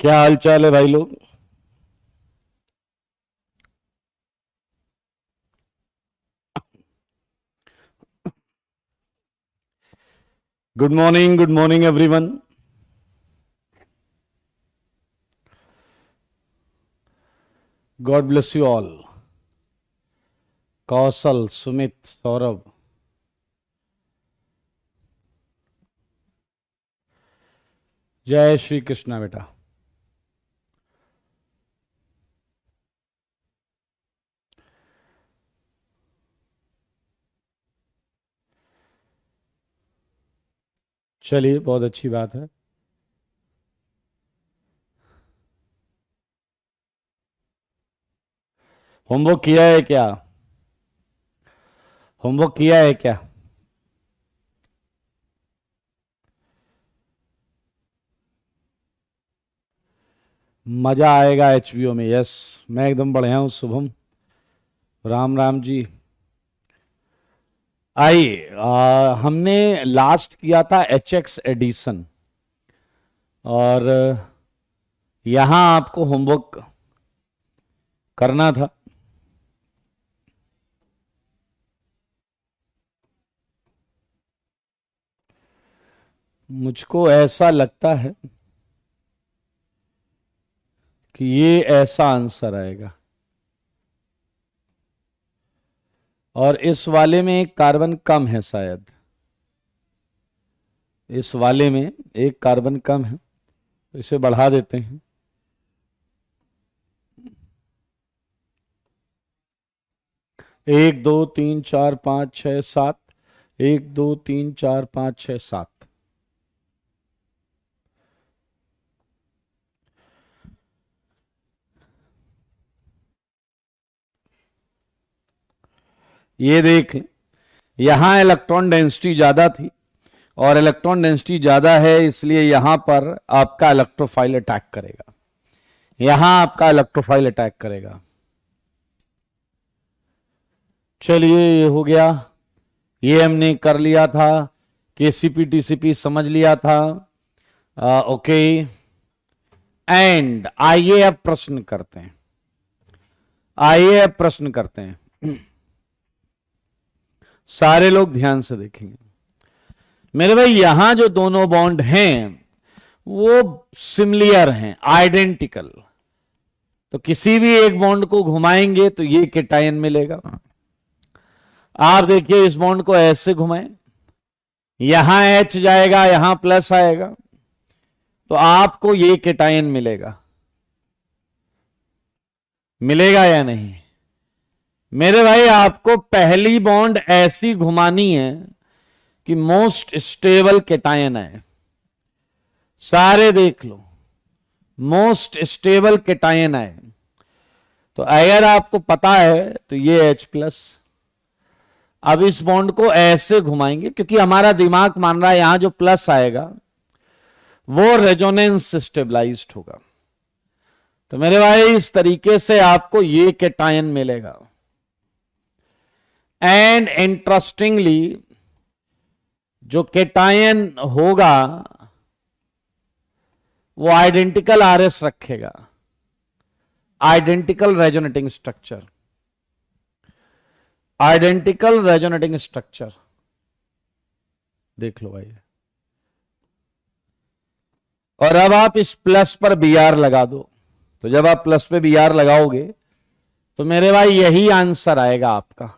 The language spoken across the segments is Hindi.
क्या हाल चाल है भाई लोग। Good morning everyone. God bless you all. Kaushal, Sumit, Saurabh. जय श्री कृष्णा बेटा। चलिए, बहुत अच्छी बात है। होमवर्क किया है क्या? होमवर्क किया है क्या? मजा आएगा एचबीओ में। यस, मैं एकदम बढ़िया हूं। शुभम, राम राम जी। आइए, हमने लास्ट किया था एचएक्स एडिशन, और यहां आपको होमवर्क करना था। मुझको ऐसा लगता है कि ये ऐसा आंसर आएगा, और इस वाले में एक कार्बन कम है शायद। इस वाले में एक कार्बन कम है, तो इसे बढ़ा देते हैं। एक दो तीन चार पाँच छः सात। एक दो तीन चार पाँच छः सात। ये देख लें, यहां इलेक्ट्रॉन डेंसिटी ज्यादा थी, और इलेक्ट्रॉन डेंसिटी ज्यादा है, इसलिए यहां पर आपका इलेक्ट्रोफाइल अटैक करेगा। यहां आपका इलेक्ट्रोफाइल अटैक करेगा। चलिए, ये हो गया। ये हमने कर लिया था। केसीपी टीसीपी समझ लिया था। ओके। एंड आइए अब प्रश्न करते हैं। आइए अब प्रश्न करते हैं। सारे लोग ध्यान से देखेंगे। मेरे भाई, यहां जो दोनों बॉन्ड हैं वो सिमिलियर हैं, आइडेंटिकल। तो किसी भी एक बॉन्ड को घुमाएंगे तो ये केटायन मिलेगा। आप देखिए, इस बॉन्ड को ऐसे घुमाएं, यहां H जाएगा, यहां प्लस आएगा, तो आपको ये केटायन मिलेगा। मिलेगा या नहीं? मेरे भाई, आपको पहली बॉन्ड ऐसी घुमानी है कि मोस्ट स्टेबल केटायन है। सारे देख लो, मोस्ट स्टेबल केटायन है। तो अगर आपको पता है तो ये H प्लस। अब इस बॉन्ड को ऐसे घुमाएंगे, क्योंकि हमारा दिमाग मान रहा है यहां जो प्लस आएगा वो रेजोनेंस स्टेबलाइज्ड होगा। तो मेरे भाई, इस तरीके से आपको ये केटायन मिलेगा। एंड इंटरेस्टिंगली, जो केटायन होगा वो आइडेंटिकल आरएस रखेगा, identical resonating structure. Identical resonating structure देख लो भाई। और अब आप इस प्लस पर बी आर लगा दो। तो जब आप प्लस पे बी आर लगाओगे तो मेरे भाई यही आंसर आएगा आपका।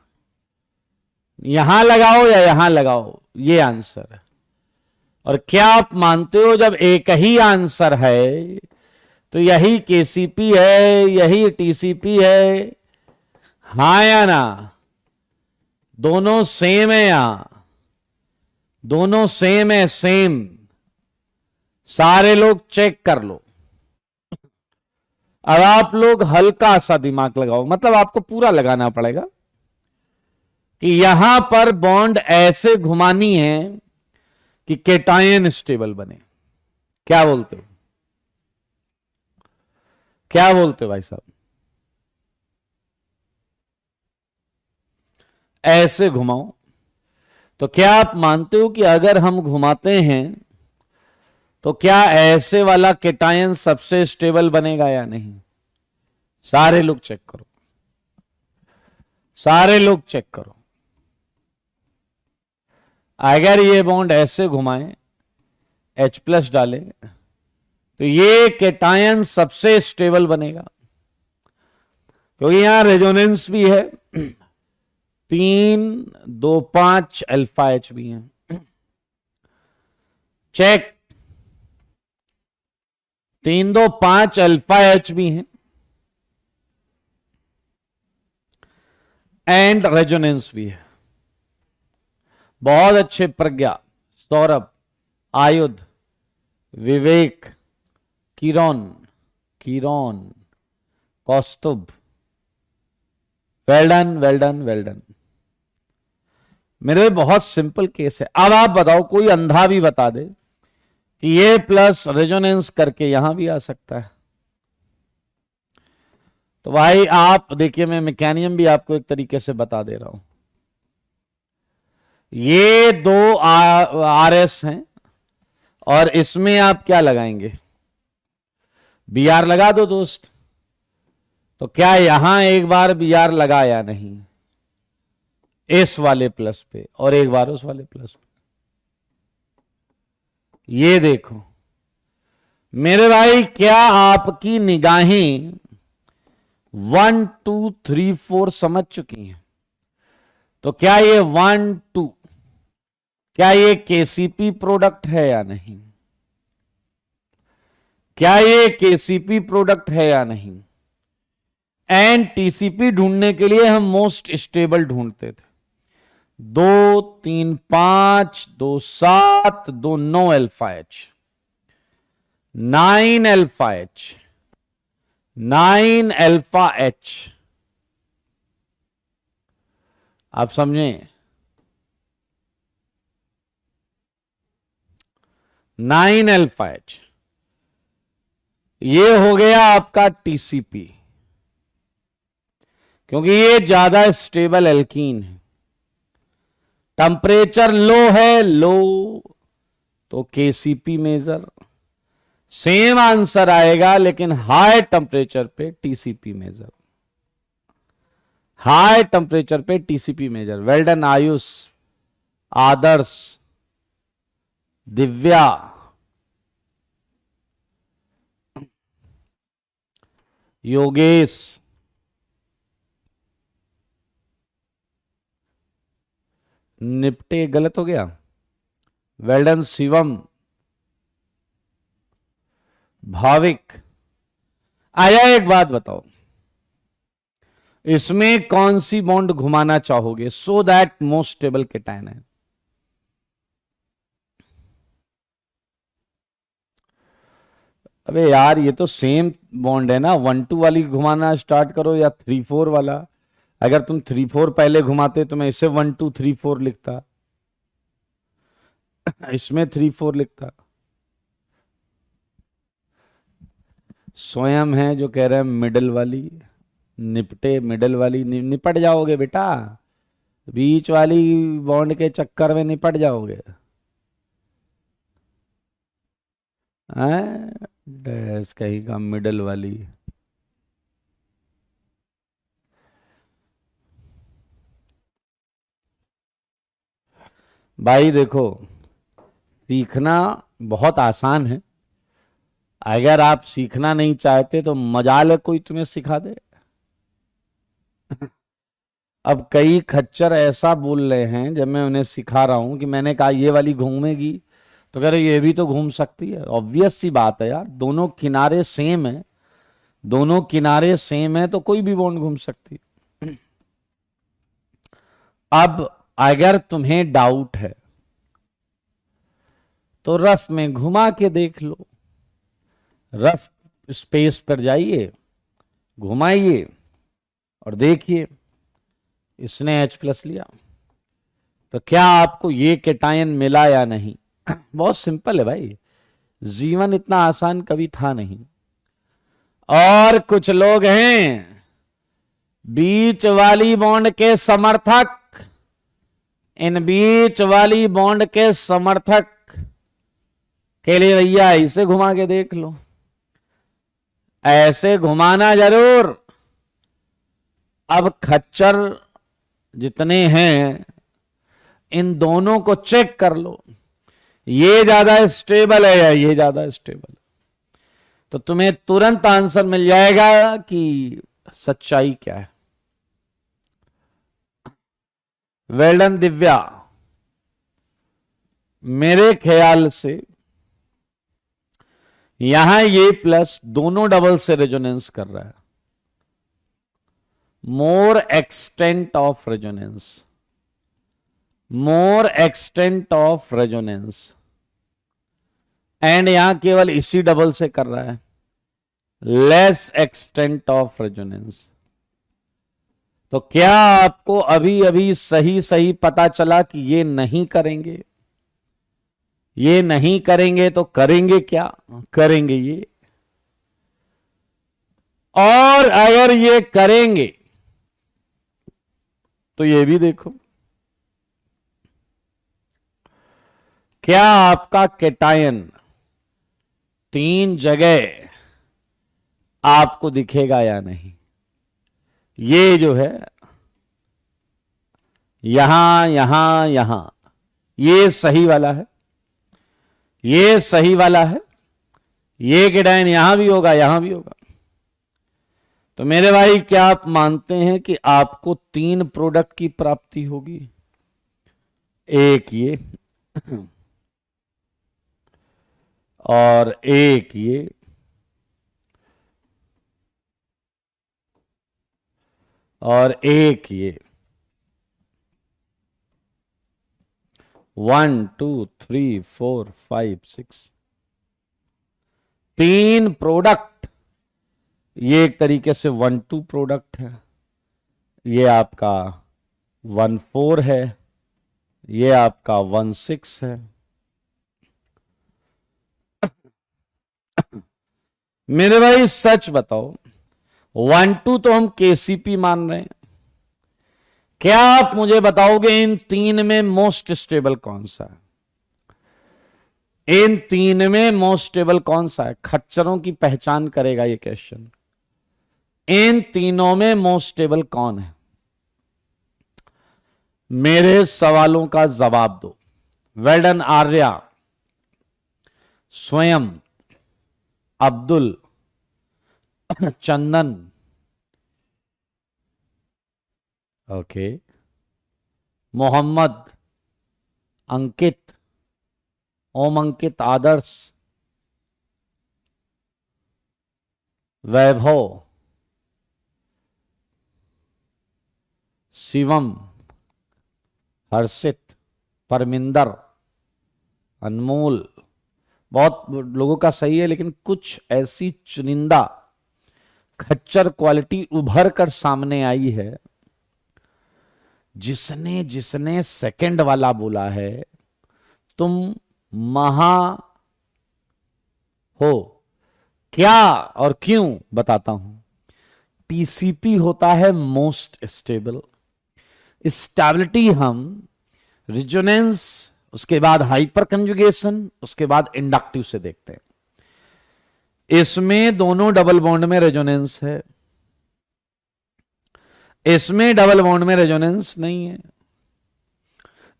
यहां लगाओ या यहां लगाओ, ये आंसर है। और क्या आप मानते हो, जब एक ही आंसर है तो यही केसीपी है, यही टीसीपी है? हां या ना? दोनों सेम है यहां, दोनों सेम है, सेम। सारे लोग चेक कर लो। अब आप लोग हल्का सा दिमाग लगाओ, मतलब आपको पूरा लगाना पड़ेगा कि यहां पर बॉन्ड ऐसे घुमानी है कि केटायन स्टेबल बने। क्या बोलते हो? क्या बोलते हो भाई साहब? ऐसे घुमाओ। तो क्या आप मानते हो कि अगर हम घुमाते हैं तो क्या ऐसे वाला केटायन सबसे स्टेबल बनेगा या नहीं? सारे लोग चेक करो, सारे लोग चेक करो। अगर ये बॉन्ड ऐसे घुमाएं, H+ डालें, तो ये केटायन सबसे स्टेबल बनेगा, क्योंकि यहां रेजोनेंस भी है, 3, 2, 5 अल्फा H भी है। चेक, 3, 2, 5 अल्फा H भी है एंड रेजोनेंस भी है। बहुत अच्छे Pragya, Saurabh, Ayudh, Vivek, Kiran, Kaustubh, well done, well done, well done. मेरे बहुत सिंपल केस है। अब आप बताओ, कोई अंधा भी बता दे कि ये प्लस रेजोनेंस करके यहां भी आ सकता है। तो भाई आप देखिए, मैं मैकेनियम भी आपको एक तरीके से बता दे रहा हूं। ये 2 RS हैं और इसमें आप क्या लगाएंगे? BR लगा दो दोस्त। तो क्या यहां एक बार BR लगा या नहीं? इस वाले प्लस पे और एक बार उस वाले प्लस पे। ये देखो मेरे भाई, क्या आपकी निगाहें 1, 2, 3, 4 समझ चुकी हैं? तो क्या ये 1, 2 क्या ये KCP प्रोडक्ट है या नहीं? क्या ये KCP प्रोडक्ट है या नहीं? एंड TCP ढूंढने के लिए हम मोस्ट स्टेबल ढूंढते थे। 2, 3, 5, 2, 7, 2, 9 alpha H, 9 alpha H, 9 alpha H। आप समझें? 9 अल्फा H, ये हो गया आपका TCP, क्योंकि ये ज्यादा स्टेबल एल्कीन है। टेम्परेचर लो है, लो, तो KCP मेजर। सेम आंसर आएगा लेकिन हाई टेम्परेचर पे TCP मेजर, हाई टेम्परेचर पे TCP major. Well done Ayush, Adarsh, Divya, Yogesh, निपटे, गलत हो गया। Well done Shivam, Bhavik. आया, एक बात बताओ, इसमें कौन सी बॉन्ड घुमाना चाहोगे so that most stable cation है? अबे यार, ये तो सेम बॉन्ड है ना। 1, 2 वाली घुमाना स्टार्ट करो या 3, 4 वाला। अगर तुम 3, 4 पहले घुमाते तो मैं इसे 1, 2, 3, 4 लिखता, इसमें 3, 4 लिखता। स्वयं है जो कह रहे हैं मिडल वाली, निपटे मिडल वाली। निपट जाओगे बेटा, बीच वाली बॉन्ड के चक्कर में निपट जाओगे। डैश कहीं का मिडल वाली। भाई देखो, सीखना बहुत आसान है। अगर आप सीखना नहीं चाहते तो मजाल है कोई तुम्हें सिखा दे। अब कई खच्चर ऐसा बोल रहे हैं जब मैं उन्हें सिखा रहा हूं कि मैंने कहा ये वाली घूमेगी, तो कह रहे ये भी तो घूम सकती है। ऑब्वियस सी बात है यार, दोनों किनारे सेम है, दोनों किनारे सेम है तो कोई भी बॉन्ड घूम सकती है। अब अगर तुम्हें डाउट है तो रफ में घुमा के देख लो। रफ स्पेस पर जाइए, घुमाइए और देखिए, इसने H+ लिया तो क्या आपको ये केटायन मिला या नहीं? बहुत सिंपल है भाई, जीवन इतना आसान कभी था नहीं। और कुछ लोग हैं बीच वाली बॉन्ड के समर्थक, इन बीच वाली बॉन्ड के समर्थक के लिए भैया इसे घुमा के देख लो, ऐसे घुमाना जरूर। अब खच्चर जितने हैं इन दोनों को चेक कर लो, ये ज्यादा स्टेबल है या ये ज्यादा स्टेबल, तो तुम्हें तुरंत आंसर मिल जाएगा कि सच्चाई क्या है। Well done Divya. मेरे ख्याल से यहां ये प्लस दोनों डबल से रेजोनेंस कर रहा है, more extent of resonance, more extent of resonance, and यहां केवल इसी डबल से कर रहा है, लेस एक्सटेंट ऑफ रेजोनेंस। तो क्या आपको अभी अभी सही सही पता चला कि ये नहीं करेंगे? ये नहीं करेंगे तो करेंगे क्या? करेंगे ये। और अगर ये करेंगे तो ये भी देखो, क्या आपका कैटायन 3 जगह आपको दिखेगा या नहीं? ये जो है यहां यहां यहां, ये सही वाला है, ये सही वाला है, ये कैटायन यहां भी होगा, यहां भी होगा। तो मेरे भाई क्या आप मानते हैं कि आपको 3 प्रोडक्ट की प्राप्ति होगी? एक ये और एक ये, और एक ये। 1 2 3 4 5 6, 3 प्रोडक्ट। ये एक तरीके से 1-2 प्रोडक्ट है, ये आपका 1-4 है, ये आपका 1-6 है। मेरे भाई सच बताओ, 1-2 तो हम केसीपी मान रहे हैं, क्या आप मुझे बताओगे इन 3 में मोस्ट स्टेबल कौन सा है? इन 3 में मोस्ट स्टेबल कौन सा है? खच्चरों की पहचान करेगा ये क्वेश्चन। इन तीनों में मोस्ट स्टेबल कौन है? मेरे सवालों का जवाब दो। वेल डन आर्या, स्वयं, अब्दुल, चंदन, ओके, मोहम्मद, अंकित, ओम अंकित, आदर्श, वैभव, शिवम, हर्षित, परमिंदर, अनमोल। बहुत लोगों का सही है, लेकिन कुछ ऐसी चुनिंदा खच्चर क्वालिटी उभर कर सामने आई है, जिसने जिसने सेकंड वाला बोला है तुम महा हो। क्या और क्यों बताता हूं। टीसीपी होता है मोस्ट स्टेबल। स्टेबिलिटी हम रिजोनेंस, उसके बाद हाइपर कंजुगेशन, उसके बाद इंडक्टिव से देखते हैं। इसमें दोनों डबल बॉन्ड में रेजोनेंस है, इसमें डबल बॉन्ड में रेजोनेंस नहीं है,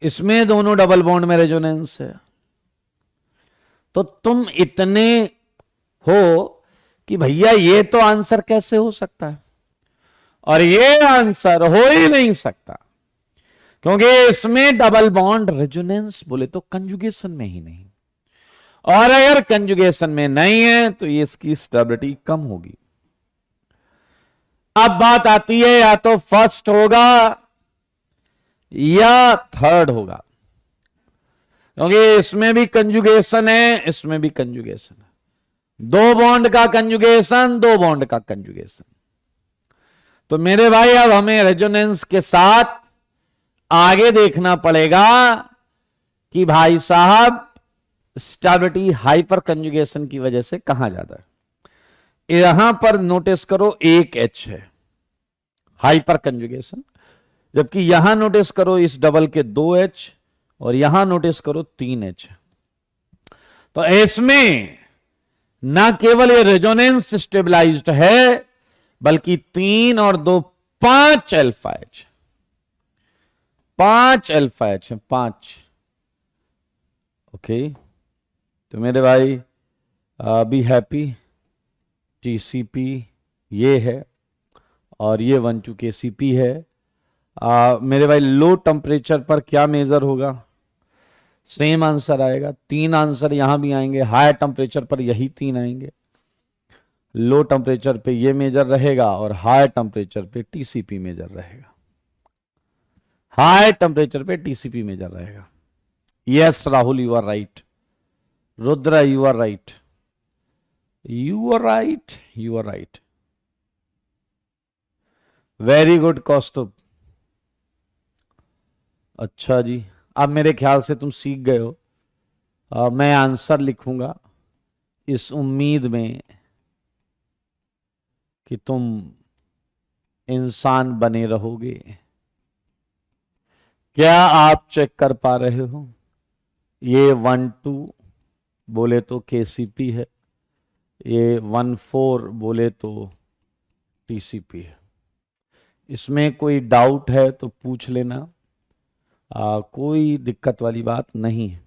इसमें दोनों डबल बॉन्ड में रेजोनेंस है। तो तुम इतने हो कि भैया ये तो आंसर कैसे हो सकता है, और ये आंसर हो ही नहीं सकता, क्योंकि इसमें डबल बॉन्ड रेजोनेंस बोले तो कंजुगेशन में ही नहीं, और अगर कंजुगेशन में नहीं है तो ये इसकी स्टेबिलिटी कम होगी। अब बात आती है या तो फर्स्ट होगा या थर्ड होगा, क्योंकि इसमें भी कंजुगेशन है, इसमें भी कंजुगेशन है। 2 बॉन्ड का कंजुगेशन, 2 बॉन्ड का कंजुगेशन। तो मेरे भाई अब हमें रेजोनेंस के साथ आगे देखना पड़ेगा कि भाई साहब स्टेबिलिटी हाइपर कंजुगेशन की वजह से कहां ज्यादा है। यहां पर नोटिस करो 1 H है हाइपर कंजुगेशन, जबकि यहां नोटिस करो इस डबल के 2 H, और यहां नोटिस करो 3 H। तो इसमें ना केवल ये रेजोनेंस स्टेबलाइज्ड है, बल्कि 3 और 2 5 अल्फा एच, 5 अल्फा एच है, 5। ओके, तो मेरे भाई बी हैप्पी, टीसीपी ये है और ये 1 2 केसीपी है। मेरे भाई लो टेम्परेचर पर क्या मेजर होगा? सेम आंसर आएगा, 3 आंसर यहां भी आएंगे। हाई टेम्परेचर पर यही 3 आएंगे। लो टेम्परेचर पे ये मेजर रहेगा और हाई टेम्परेचर पे टीसीपी मेजर रहेगा। हाई टेम्परेचर पे टीसीपी मेजर रहेगा। Yes Rahul, you are right. Rudra, you are right, you are right, you are right. Very good Kaustubh. अच्छा जी, अब मेरे ख्याल से तुम सीख गए हो। मैं आंसर लिखूंगा इस उम्मीद में कि तुम इंसान बने रहोगे। क्या आप चेक कर पा रहे हो? ये 1 2 बोले तो केसीपी है, ये 1 4 बोले तो टीसीपी है। इसमें कोई डाउट है तो पूछ लेना, कोई दिक्कत वाली बात नहीं है।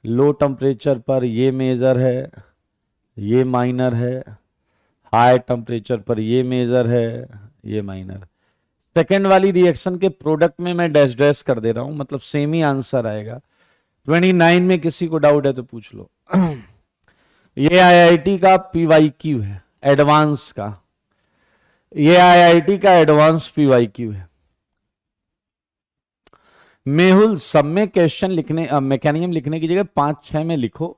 लो टेम्परेचर पर ये मेजर है, ये माइनर है। हाई टेम्परेचर पर ये मेजर है, ये माइनर। सेकेंड वाली रिएक्शन के प्रोडक्ट में मैं डैश डैश कर दे रहा हूं, मतलब सेम ही आंसर आएगा। 29 में किसी को डाउट है तो पूछ लो। ये आईआईटी का पीवाईक्यू है, एडवांस का। ये आईआईटी का एडवांस पीवाईक्यू है। मेहुल, सब में क्वेश्चन लिखने, मैकेनिज्म लिखने की जगह 5-6 में लिखो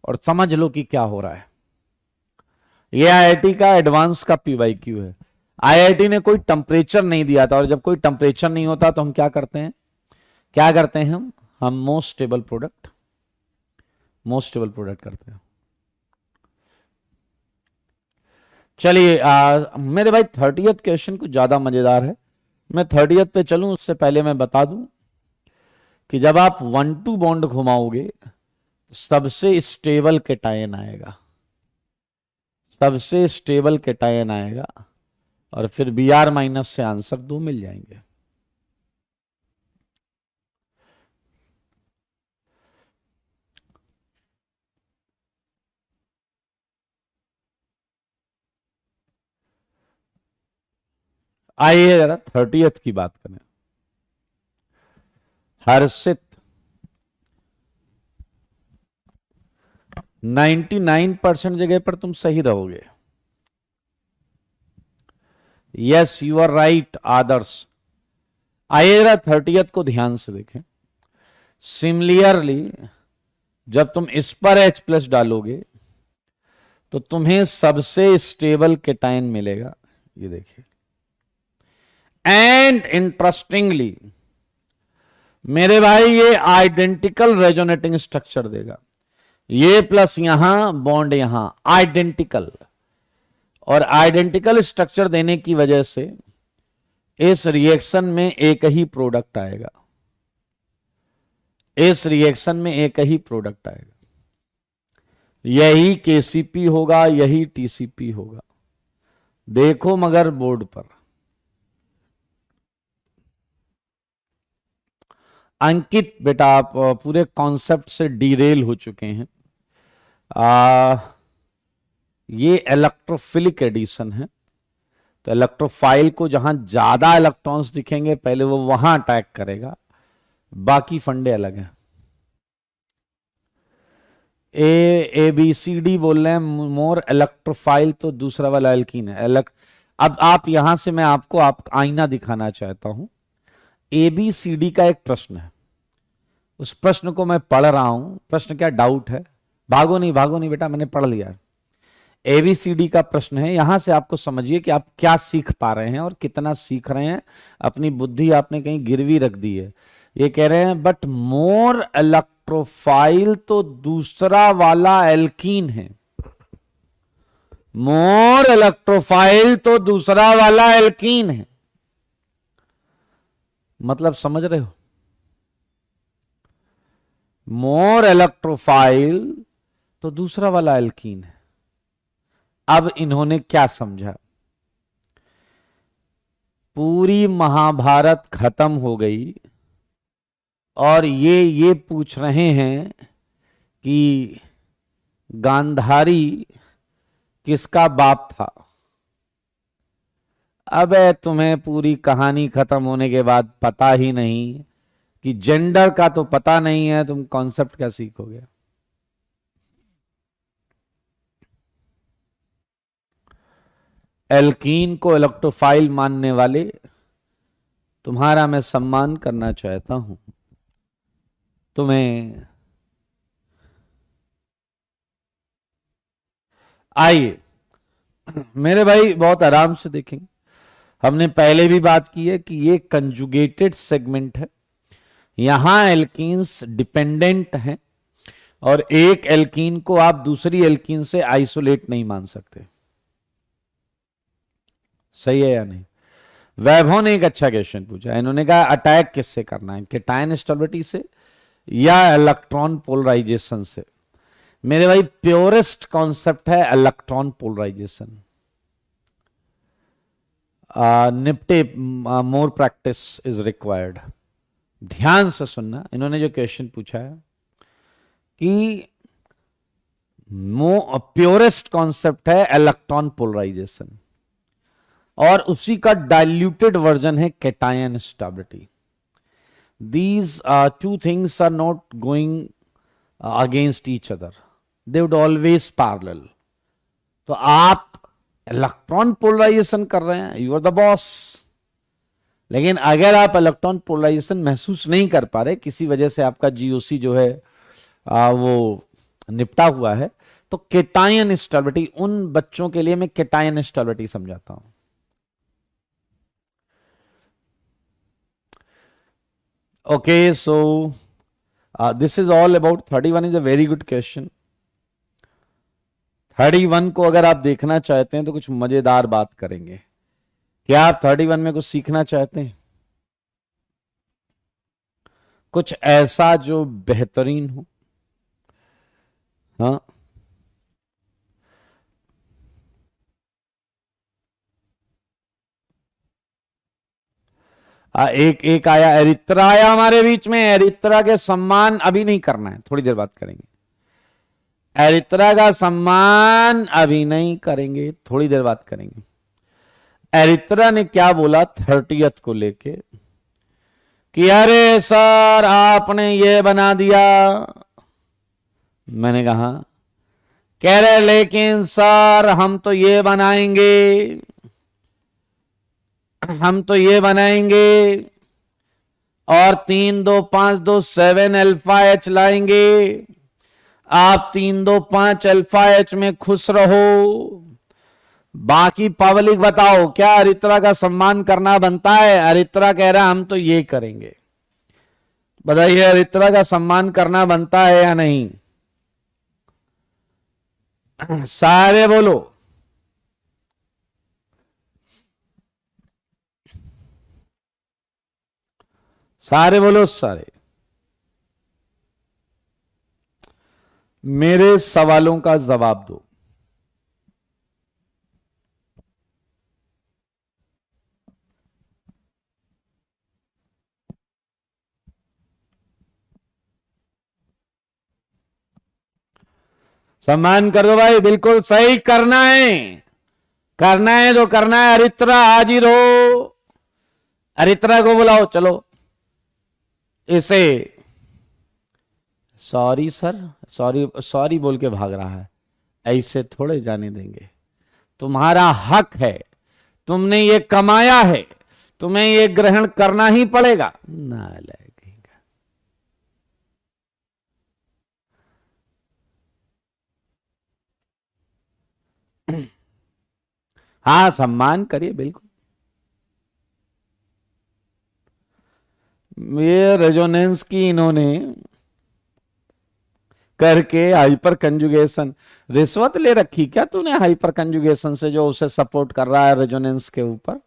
और समझ लो कि क्या हो रहा है। ये आईआईटी का एडवांस का पीवाईक्यू है। आईआईटी ने कोई टेम्परेचर नहीं दिया था, और जब कोई टेम्परेचर नहीं होता तो हम क्या करते हैं? क्या करते हैं हम most stable product, most stable product करते हैं। चलिए मेरे भाई 30th क्वेश्चन कुछ ज्यादा मजेदार है। मैं 30th पे चलूं उससे पहले मैं बता दूं कि जब आप 1 2 बॉन्ड घुमाओगे तो सबसे स्टेबल कैटायन आएगा, सबसे स्टेबल कैटायन आएगा, और फिर Br माइनस से आंसर 2 मिल जाएंगे। आइए जरा 30th की बात करें। हर्षित, 99% जगह पर तुम सही रहोगे। यस यू आर राइट आदर्श। आइए जरा 30th को ध्यान से देखें। सिमिलरली जब तुम इस पर H+ डालोगे तो तुम्हें सबसे स्टेबल कैटायन मिलेगा, ये देखिए। एंड इंटरेस्टिंगली मेरे भाई ये आइडेंटिकल रेजोनेटिंग स्ट्रक्चर देगा। ये प्लस यहां बॉन्ड यहां, आइडेंटिकल। और आइडेंटिकल स्ट्रक्चर देने की वजह से इस रिएक्शन में एक ही प्रोडक्ट आएगा, इस रिएक्शन में एक ही प्रोडक्ट आएगा। यही केसीपी होगा, यही टीसीपी होगा। देखो मगर बोर्ड पर अंकित बेटा, आप पूरे कॉन्सेप्ट से डीरेल हो चुके हैं। ये इलेक्ट्रोफिलिक एडिशन है, तो इलेक्ट्रोफाइल को जहां ज्यादा इलेक्ट्रॉन्स दिखेंगे पहले वो वहां अटैक करेगा, बाकी फंडे अलग हैं। ए बी सी डी बोल रहे हैं मोर इलेक्ट्रोफाइल, तो दूसरा वाला एल्कीन है। अब आप यहां से मैं आपको आईना दिखाना चाहता हूं। ABCD का एक प्रश्न है, उस प्रश्न को मैं पढ़ रहा हूं। प्रश्न क्या, डाउट है? भागो नहीं बेटा, मैंने पढ़ लिया। ABCD का प्रश्न है, यहां से आपको समझिए कि आप क्या सीख पा रहे हैं और कितना सीख रहे हैं। अपनी बुद्धि आपने कहीं गिरवी रख दी है। ये कह रहे हैं बट मोर इलेक्ट्रोफाइल तो दूसरा वाला एल्कीन है। मोर इलेक्ट्रोफाइल तो दूसरा वाला एल्कीन है। मतलब समझ रहे हो? मोर इलेक्ट्रोफाइल तो दूसरा वाला एल्कीन है। अब इन्होंने क्या समझा, पूरी महाभारत खत्म हो गई और ये पूछ रहे हैं कि गांधारी किसका बाप था। अब तुम्हें पूरी कहानी खत्म होने के बाद पता ही नहीं कि जेंडर का तो पता नहीं है, तुम कॉन्सेप्ट क्या सीखोगे। एल्कीन को इलेक्ट्रोफाइल मानने वाले, तुम्हारा मैं सम्मान करना चाहता हूं। तुम्हें आइए मेरे भाई बहुत आराम से देखेंगे। हमने पहले भी बात की है कि ये कंजुगेटेड सेगमेंट है, यहां एल्कीन्स डिपेंडेंट हैं और एक एल्कीन को आप दूसरी एल्कीन से आइसोलेट नहीं मान सकते। सही है या नहीं? वैभव ने एक अच्छा क्वेश्चन पूछा, इन्होंने कहा अटैक किससे करना है, केटायन स्टेबिलिटी से या इलेक्ट्रॉन पोलराइजेशन से। मेरे भाई प्योरेस्ट कॉन्सेप्ट है इलेक्ट्रॉन पोलराइजेशन। निपटे मोर प्रैक्टिस इज रिक्वायर्ड। ध्यान से सुनना, इन्होंने जो क्वेश्चन पूछा है कि प्योरेस्ट कॉन्सेप्ट है इलेक्ट्रॉन पोलराइजेशन और उसी का डाइल्यूटेड वर्जन है cation stability. These two things are not going against each other. They would always parallel. तो आप इलेक्ट्रॉन पोलराइजेशन कर रहे हैं, यू आर द बॉस। लेकिन अगर आप इलेक्ट्रॉन पोलराइजेशन महसूस नहीं कर पा रहे, किसी वजह से आपका जीओसी जो है वो निपटा हुआ है, तो केटायन स्टेबिलिटी, उन बच्चों के लिए मैं केटायन स्टेबिलिटी समझाता हूं। Okay, so this is all about 31 is a very good question. 31 को अगर आप देखना चाहते हैं तो कुछ मजेदार बात करेंगे। क्या आप 31 में कुछ सीखना चाहते हैं? कुछ ऐसा जो बेहतरीन हो। हाँ, एक आया, एरित्रा आया हमारे बीच में। एरित्रा के सम्मान अभी नहीं करना है, थोड़ी देर बात करेंगे। एरित्रा का सम्मान अभी नहीं करेंगे, थोड़ी देर बात करेंगे। एरित्रा ने क्या बोला 30th को लेके कि अरे सर आपने ये बना दिया। मैंने कहा, कह रहे लेकिन सर हम तो ये बनाएंगे, हम तो ये बनाएंगे और 3 2 5 2 7 अल्फा एच लाएंगे। आप 3 2 5 अल्फा एच में खुश रहो, बाकी पब्लिक बताओ क्या अरित्रा का सम्मान करना बनता है। अरित्रा कह रहा हम तो ये करेंगे। बताइए अरित्रा का सम्मान करना बनता है या नहीं? सारे बोलो। सारे बोलो, सारे। मेरे सवालों का जवाब दो। सम्मान कर दो भाई, बिल्कुल सही करना है। करना है तो करना है। अरित्रा हाजिर हो, अरित्रा को बुलाओ। चलो इसे, सॉरी सर, सॉरी सॉरी बोल के भाग रहा है। ऐसे थोड़े जाने देंगे। तुम्हारा हक है, तुमने ये कमाया है, तुम्हें ये ग्रहण करना ही पड़ेगा। नालायक। हाँ सम्मान करिए बिल्कुल। ये रेजोनेंस की इन्होंने करके हाइपर कंजुगेशन, रिश्वत ले रखी क्या तूने हाइपर कंजुगेशन से जो उसे सपोर्ट कर रहा है रेजोनेंस के ऊपर?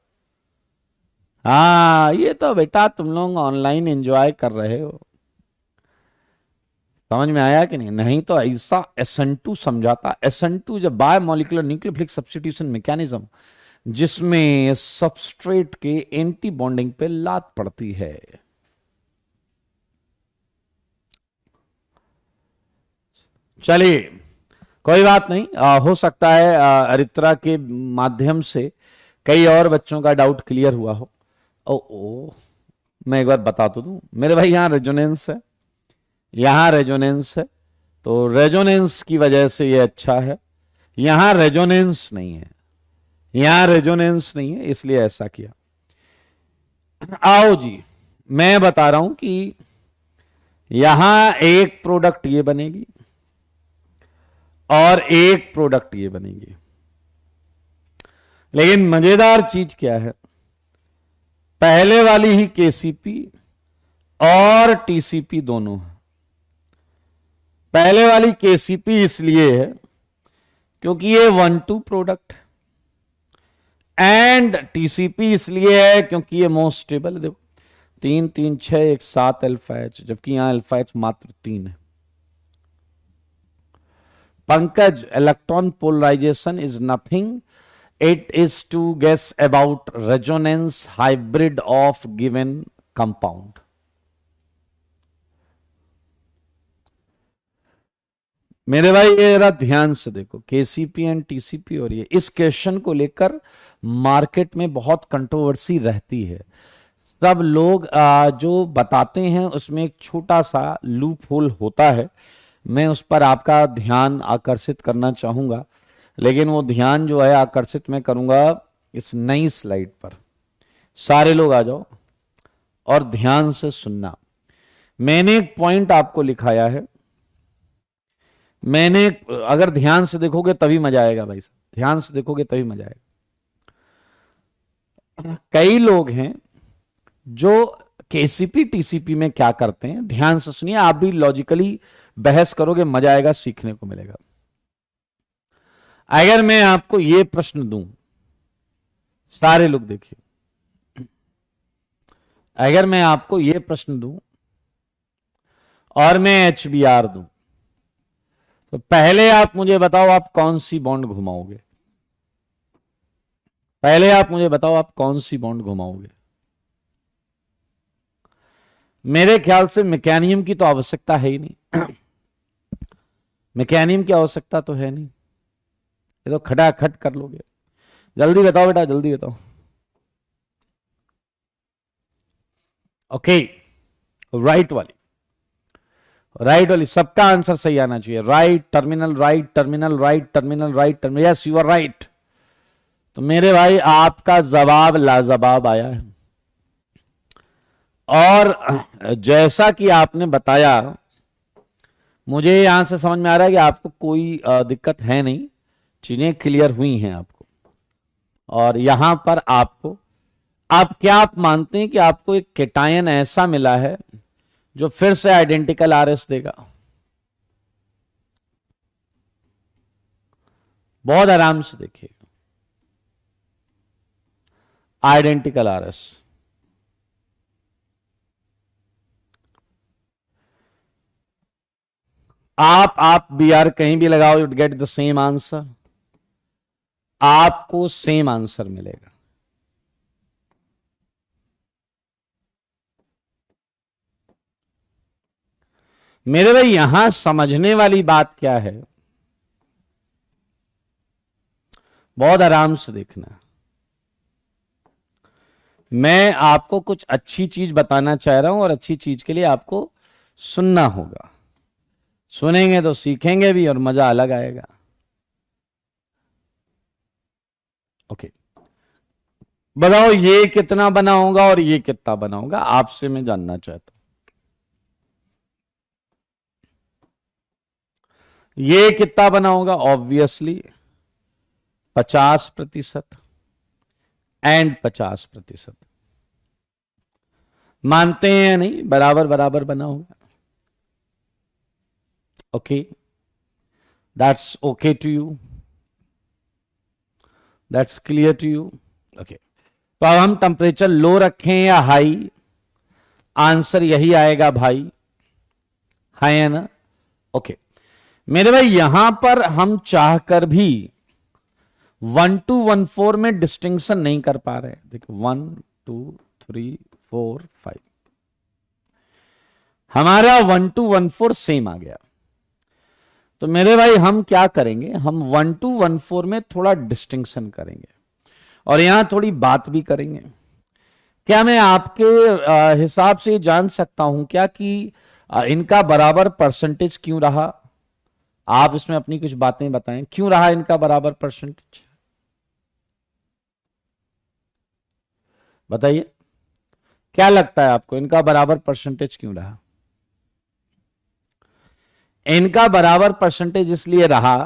हाँ ये तो बेटा तुम लोग ऑनलाइन एंजॉय कर रहे हो। समझ में आया कि नहीं? नहीं तो ऐसा SN2 समझाता। SN2 जब बायोमोलिकुलर न्यूक्लियोफिलिक सब्स्टिट्यूशन मैकेनिज्म, जिसमें सबस्ट्रेट के एंटी बॉन्डिंग पे लात पड़ती है। चलिए कोई बात नहीं, हो सकता है अरित्रा के माध्यम से कई और बच्चों का डाउट क्लियर हुआ हो। ओ मैं एक बार बता तो दूं मेरे भाई, यहां रेजोनेंस है, यहां रेजोनेंस है, तो रेजोनेंस की वजह से ये अच्छा है। यहां रेजोनेंस नहीं है, यहां रेजोनेंस नहीं है, इसलिए ऐसा किया। आओ जी, मैं बता रहा हूं कि यहां एक प्रोडक्ट ये बनेगी और एक प्रोडक्ट ये बनेगी, लेकिन मजेदार चीज क्या है, पहले वाली ही केसीपी और टीसीपी दोनों है। पहले वाली केसीपी इसलिए है क्योंकि ये 1,2 प्रोडक्ट, एंड टीसीपी इसलिए है क्योंकि ये मोस्ट स्टेबल। देखो 3 3 6 1 7 अल्फा एच, जबकि यहां अल्फा एच मात्र 3 है। Pankaj, electron polarization is nothing, it is to guess about resonance hybrid of given compound. मेरे भाई ये जरा ध्यान से देखो, केसीपी एंड टीसीपी, और ये इस क्वेश्चन को लेकर मार्केट में बहुत कंट्रोवर्सी रहती है। सब लोग जो बताते हैं उसमें एक छोटा सा लूप होल होता है, मैं उस पर आपका ध्यान आकर्षित करना चाहूंगा, लेकिन वो ध्यान जो है आकर्षित मैं करूंगा इस नई स्लाइड पर। सारे लोग आ जाओ और ध्यान से सुनना। मैंने एक पॉइंट आपको लिखाया है, मैंने, अगर ध्यान से देखोगे तभी मजा आएगा भाई साहब, ध्यान से देखोगे तभी मजा आएगा। कई लोग हैं जो केसीपी टीसीपी में क्या करते हैं, ध्यान से सुनिए, आप भी लॉजिकली बहस करोगे, मजा आएगा, सीखने को मिलेगा। अगर मैं आपको यह प्रश्न दूं, सारे लोग देखिए, अगर मैं आपको यह प्रश्न दूं और मैं HBr दूं, तो पहले आप मुझे बताओ आप कौन सी बॉन्ड घुमाओगे? पहले आप मुझे बताओ आप कौन सी बॉन्ड घुमाओगे? मेरे ख्याल से मैकेनियम की तो आवश्यकता है ही नहीं। मैकेनियम की आवश्यकता तो है नहीं, ये तो खटाखट कर लोगे। जल्दी बताओ बेटा, जल्दी बताओ। ओके, राइट वाली, राइट वाली, सबका आंसर सही आना चाहिए। Right terminal, right terminal, right terminal, right terminal, yes you are right. तो मेरे भाई आपका जवाब लाजवाब आया है, और जैसा कि आपने बताया, मुझे यहां से समझ में आ रहा है कि आपको कोई दिक्कत है नहीं, चीजें क्लियर हुई हैं आपको। और यहां पर आपको, आप क्या आप मानते हैं कि आपको एक केटायन ऐसा मिला है जो फिर से आइडेंटिकल आरएस देगा? बहुत आराम से देखिए, आइडेंटिकल आरएस। आप बी आर कहीं भी लगाओ, you get the same answer, आपको सेम आंसर मिलेगा। मेरे भाई यहां समझने वाली बात क्या है, बहुत आराम से देखना। मैं आपको कुछ अच्छी चीज बताना चाह रहा हूं, और अच्छी चीज के लिए आपको सुनना होगा। सुनेंगे तो सीखेंगे भी और मजा अलग आएगा। ओके, बताओ ये कितना बना होगा और ये कितना बना होगा, आपसे मैं जानना चाहता हूं। ये कितना बना होगा? Obviously 50% and 50%। मानते हैं या नहीं? बराबर बराबर बना होगा। Okay, that's okay to you, that's clear to you. Okay, तो अब हम टेम्परेचर लो रखें या हाई? आंसर यही आएगा भाई, हाई है ना? ओके मेरे भाई, यहां पर हम चाहकर भी 1214 में डिस्टिंक्शन नहीं कर पा रहे। देखो 1 2 3 4 5, हमारा 1214 सेम आ गया। तो मेरे भाई हम क्या करेंगे, हम 1214 में थोड़ा डिस्टिंक्शन करेंगे और यहां थोड़ी बात भी करेंगे। क्या मैं आपके हिसाब से जान सकता हूं क्या कि इनका बराबर परसेंटेज क्यों रहा? आप इसमें अपनी कुछ बातें बताएं, क्यों रहा इनका बराबर परसेंटेज? बताइए, क्या लगता है आपको इनका बराबर परसेंटेज क्यों रहा? इनका बराबर परसेंटेज इसलिए रहा,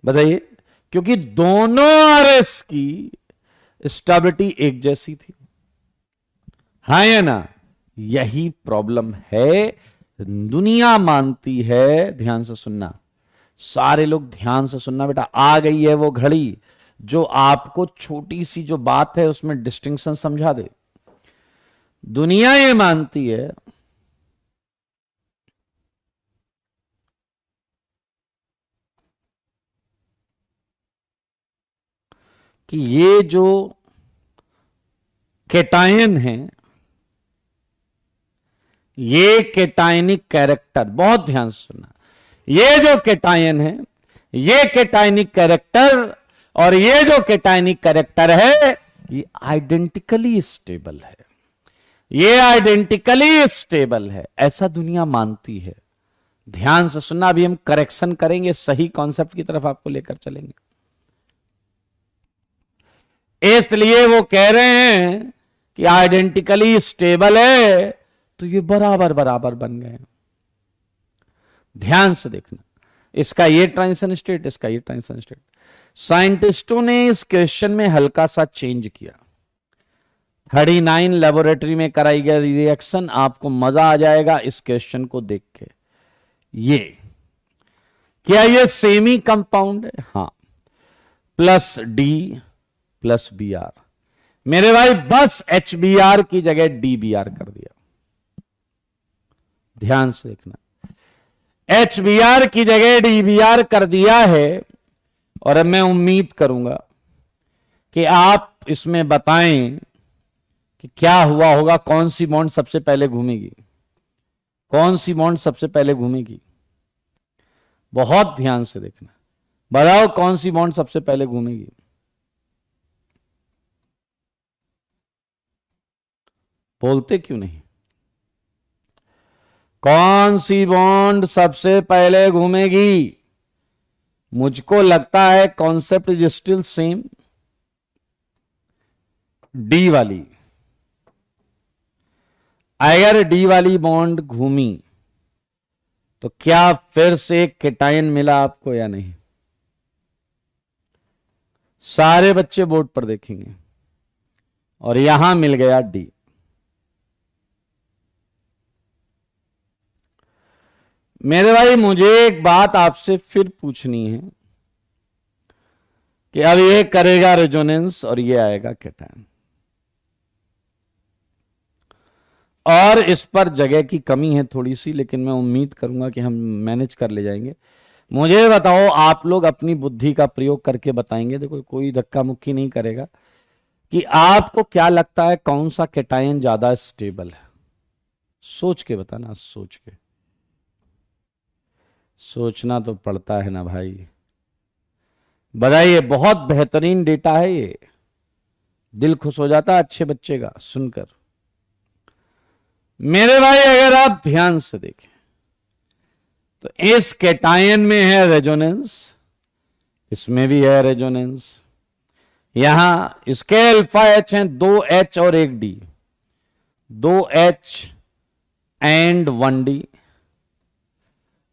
बताइए, क्योंकि दोनों आरएस की स्टेबिलिटी एक जैसी थी। हाँ या ना? यही प्रॉब्लम है, दुनिया मानती है। ध्यान से सुनना, सारे लोग ध्यान से सुनना बेटा। आ गई है वो घड़ी जो आपको छोटी सी जो बात है उसमें डिस्टिंक्शन समझा दे। दुनिया ये मानती है कि ये जो केटायन है, ये केटायनिक कैरेक्टर, बहुत ध्यान से सुनना, ये जो केटायन है, ये केटायनिक कैरेक्टर और ये जो केटायनिक कैरेक्टर है, ये आइडेंटिकली स्टेबल है। ये आइडेंटिकली स्टेबल है, ऐसा दुनिया मानती है। ध्यान से सुनना, अभी हम करेक्शन करेंगे, सही कॉन्सेप्ट की तरफ आपको लेकर चलेंगे। इसलिए वो कह रहे हैं कि आइडेंटिकली स्टेबल है, तो ये बराबर बराबर बन गए। ध्यान से देखना, इसका ये ट्रांजिशन स्टेट, इसका ये ट्रांजिशन स्टेट। साइंटिस्टों ने इस क्वेश्चन में हल्का सा चेंज किया। 39 लेबोरेटरी में कराई गई रिएक्शन, आपको मजा आ जाएगा इस क्वेश्चन को देख के। ये क्या ये सेमी कंपाउंड है? हां, plus D plus B R. मेरे भाई बस एच बी आर की जगह डी बी आर कर दिया। ध्यान से देखना, एच बी आर की जगह डी बी आर कर दिया है। और अब मैं उम्मीद करूंगा कि आप इसमें बताएं कि क्या हुआ होगा, कौन सी बॉन्ड सबसे पहले घूमेगी, कौन सी बॉन्ड सबसे पहले घूमेगी। बहुत ध्यान से देखना, बताओ कौन सी बॉन्ड सबसे पहले घूमेगी। बोलते क्यों नहीं? कौन सी बॉन्ड सबसे पहले घूमेगी? मुझको लगता है concept is still same, D वाली। अगर डी वाली बॉन्ड घूमी तो क्या फिर से एक केटायन मिला आपको या नहीं? सारे बच्चे बोर्ड पर देखेंगे और यहां मिल गया डी। मेरे भाई मुझे एक बात आपसे फिर पूछनी है कि अब ये करेगा रेजोनेंस और ये आएगा केटायन, और इस पर जगह की कमी है थोड़ी सी, लेकिन मैं उम्मीद करूंगा कि हम मैनेज कर ले जाएंगे। मुझे बताओ, आप लोग अपनी बुद्धि का प्रयोग करके बताएंगे, देखो कोई धक्का मुक्की नहीं करेगा, कि आपको क्या लगता है कौन सा केटायन ज्यादा स्टेबल है? सोच के बताना, सोच के। सोचना तो पड़ता है ना भाई। बताइए, बहुत बेहतरीन डेटा है ये, दिल खुश हो जाता है अच्छे बच्चे का सुनकर। मेरे भाई अगर आप ध्यान से देखें तो इस केटायन में है रेजोनेंस, इसमें भी है रेजोनेंस। यहां इसके अल्फा एच हैं 2 एच और 1 डी, 2 एच एंड 1 डी,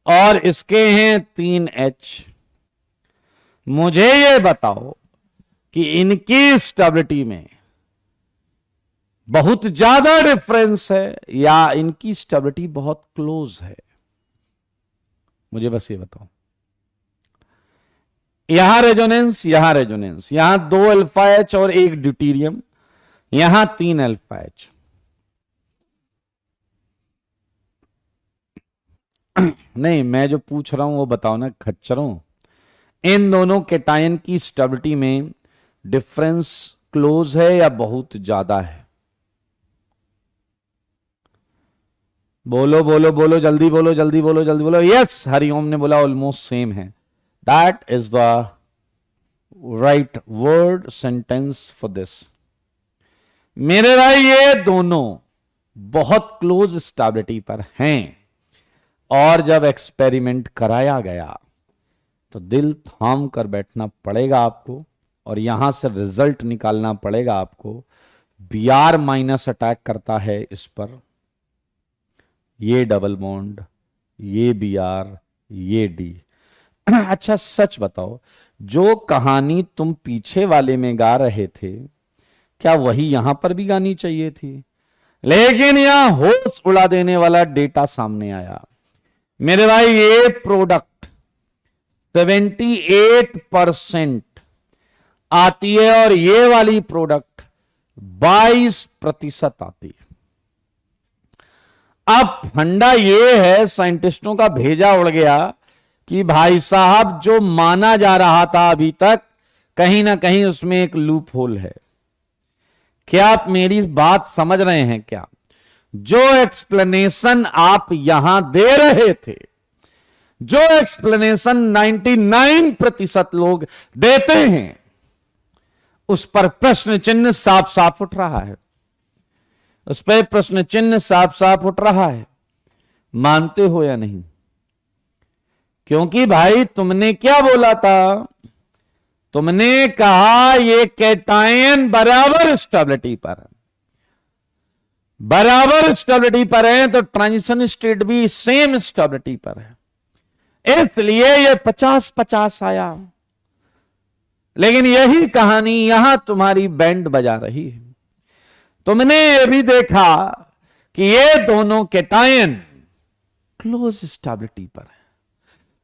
और इसके हैं 3 एच। मुझे ये बताओ कि इनकी स्टेबिलिटी में बहुत ज्यादा डिफरेंस है या इनकी स्टेबिलिटी बहुत क्लोज है? मुझे बस ये बताओ। यहां रेजोनेंस, यहां रेजोनेंस, यहां 2 अल्फा एच और 1 ड्यूटीरियम, यहां 3 अल्फा एच। नहीं, मैं जो पूछ रहा हूं वो बताओ ना खच्चरों। इन दोनों केटायन की स्टेबिलिटी में डिफरेंस क्लोज है या बहुत ज्यादा है? बोलो बोलो बोलो, जल्दी बोलो, जल्दी बोलो, जल्दी बोलो। यस, हरिओम ने बोला ऑलमोस्ट सेम है। That is the right word sentence for this. मेरे भाई ये दोनों बहुत क्लोज स्टेबिलिटी पर हैं, और जब एक्सपेरिमेंट कराया गया तो दिल थाम कर बैठना पड़ेगा आपको, और यहां से रिजल्ट निकालना पड़ेगा आपको। Br माइनस अटैक करता है इस पर, ये डबल बॉन्ड, ये Br, ये D। अच्छा सच बताओ, जो कहानी तुम पीछे वाले में गा रहे थे, क्या वही यहां पर भी गानी चाहिए थी? लेकिन यहां होश उड़ा देने वाला डेटा सामने आया। मेरे भाई ये प्रोडक्ट 78% आती है, और ये वाली प्रोडक्ट 22% आती है। अब फंडा ये है, साइंटिस्टों का भेजा उड़ गया कि भाई साहब जो माना जा रहा था अभी तक, कहीं ना कहीं उसमें एक लूप होल है। क्या आप मेरी बात समझ रहे हैं? क्या जो एक्सप्लेनेशन आप यहां दे रहे थे, जो एक्सप्लेनेशन 99% लोग देते हैं, उस पर प्रश्न चिन्ह साफ साफ उठ रहा है। उस पर प्रश्न चिन्ह साफ साफ उठ रहा है। मानते हो या नहीं? क्योंकि भाई तुमने क्या बोला था? तुमने कहा ये कैटायन बराबर स्टेबिलिटी पर है, बराबर स्टेबिलिटी पर है, तो ट्रांजिशन स्टेट भी सेम स्टेबिलिटी पर है, इसलिए ये 50-50 आया। लेकिन यही कहानी यहां तुम्हारी बैंड बजा रही है। तुमने ये भी देखा कि ये दोनों कैटायन क्लोज स्टेबिलिटी पर है,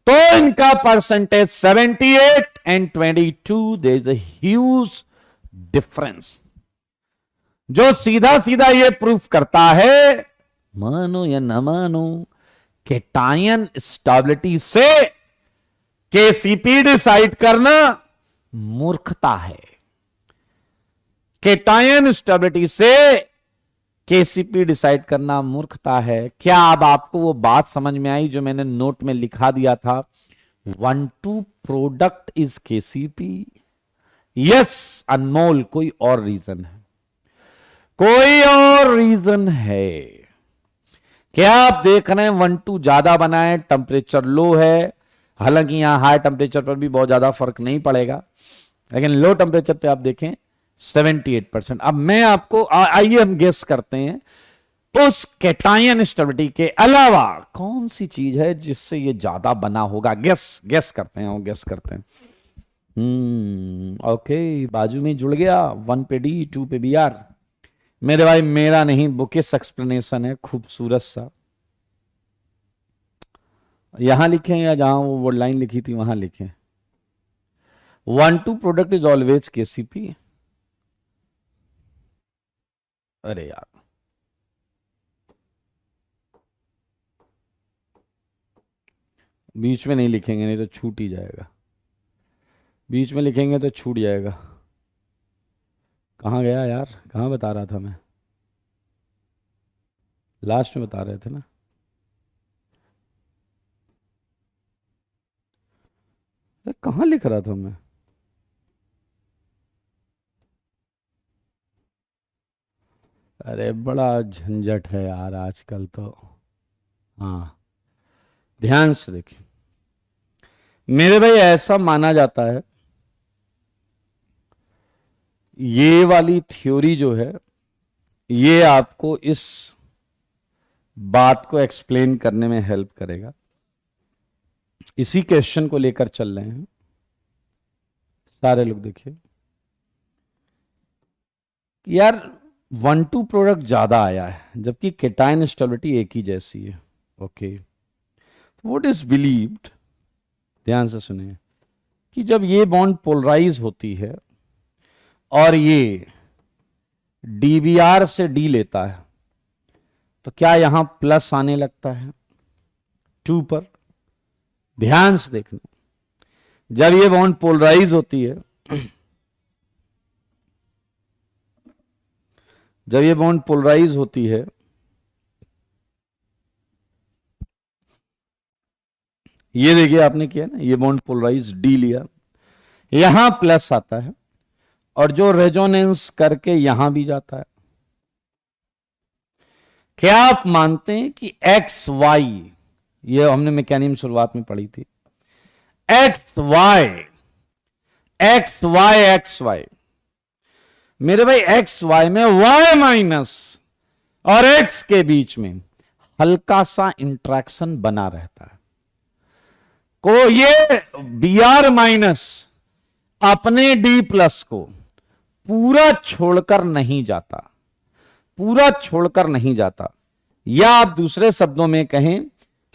तो इनका percentage 78 and 22, there is a huge difference, जो सीधा सीधा ये प्रूफ करता है, मानो या न मानो, कैटायन स्टेबिलिटी से केसीपी डिसाइड करना मूर्खता है। कैटायन स्टेबिलिटी से केसीपी डिसाइड करना मूर्खता है। क्या अब आपको वो बात समझ में आई जो मैंने नोट में लिखा दिया था? 1,2 प्रोडक्ट इज केसीपी। यस अनमोल, कोई और रीजन है? कोई और रीजन है? क्या आप देख रहे हैं 1,2 ज्यादा बना है, टेम्परेचर लो है? हालांकि यहां हाई टेम्परेचर पर भी बहुत ज्यादा फर्क नहीं पड़ेगा, लेकिन लो टेम्परेचर पे आप देखें 78%। अब मैं आपको आइए हम गेस करते हैं, उस कैटायन स्टेबिलिटी के अलावा कौन सी चीज है जिससे ये ज्यादा बना होगा? गेस करते हैं, गेस करते हैं। ओके, बाजू में जुड़ गया, 1 पे डी, 2 पे Br। मेरे भाई मेरा नहीं, बुकिस एक्सप्लेनेशन है, खूबसूरत सा। यहां लिखें या जहां वो लाइन लिखी थी वहां लिखें? 1,2 प्रोडक्ट इज ऑलवेज केसीपी। अरे यार, बीच में नहीं लिखेंगे, नहीं तो छूट ही जाएगा। बीच में लिखेंगे तो छूट जाएगा। कहाँ गया यार? कहाँ बता रहा था मैं? लास्ट में बता रहे थे ना। कहाँ लिख रहा था मैं? अरे बड़ा झंझट है यार आजकल तो। हाँ, ध्यान से देखिए मेरे भाई, ऐसा माना जाता है, ये वाली थ्योरी जो है ये आपको इस बात को एक्सप्लेन करने में हेल्प करेगा। इसी क्वेश्चन को लेकर चल रहे हैं सारे लोग। देखिए यार, 1,2 प्रोडक्ट ज्यादा आया है जबकि कैटायन स्टेबिलिटी एक ही जैसी है। ओके, व्हाट इज बिलीव्ड, ध्यान से सुनिए, कि जब ये बॉन्ड पोलराइज होती है और ये DBr से D लेता है, तो क्या यहां प्लस आने लगता है? 2 पर। ध्यान से देखना, जब ये बॉन्ड पोलराइज होती है, जब ये बॉन्ड पोलराइज होती है, ये देखिए आपने किया ना, ये बॉन्ड पोलराइज डी लिया, यहां प्लस आता है और जो रेजोनेंस करके यहां भी जाता है। क्या आप मानते हैं कि एक्स वाई, ये हमने मैकेनिज्म शुरुआत में पढ़ी थी, X Y X Y X Y, मेरे भाई एक्स वाई में वाई माइनस और एक्स के बीच में हल्का सा इंट्रैक्शन बना रहता है। को ये बी आर माइनस अपने डी प्लस को पूरा छोड़कर नहीं जाता, पूरा छोड़कर नहीं जाता, या आप दूसरे शब्दों में कहें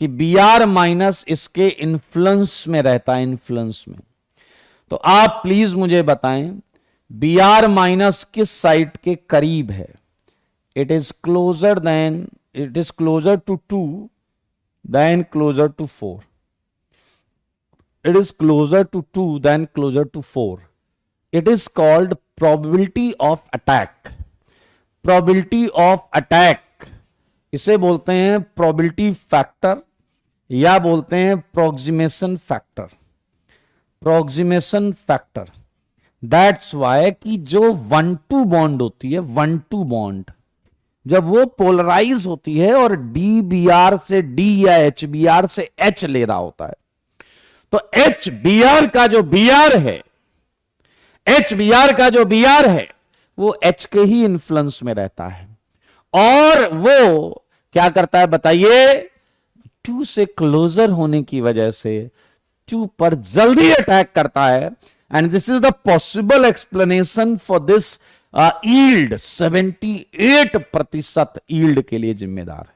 कि बी आर माइनस इसके इन्फ्लुएंस में रहता है, इन्फ्लुएंस में। तो आप प्लीज मुझे बताएं बी आर माइनस किस साइड के करीब है? It is closer then, it is closer to 2 then closer to 4। It is closer to 2 than closer to 4. It is called probability of attack. Probability of attack, इसे बोलते हैं probability factor या बोलते हैं approximation factor. Approximation factor. That's why कि जो 1-2 बॉन्ड होती है, 1-2 बॉन्ड जब वो पोलराइज होती है और डी बी आर से डी या एच बी आर से एच ले रहा होता है, तो एच बी आर का जो बी आर है, एच बी आर का जो बी आर है वो एच के ही इन्फ्लुएंस में रहता है और वो क्या करता है बताइए? 2 से क्लोजर होने की वजह से 2 पर जल्दी अटैक करता है। And this is the possible explanation for this yield. 78% yield के लिए जिम्मेदार है।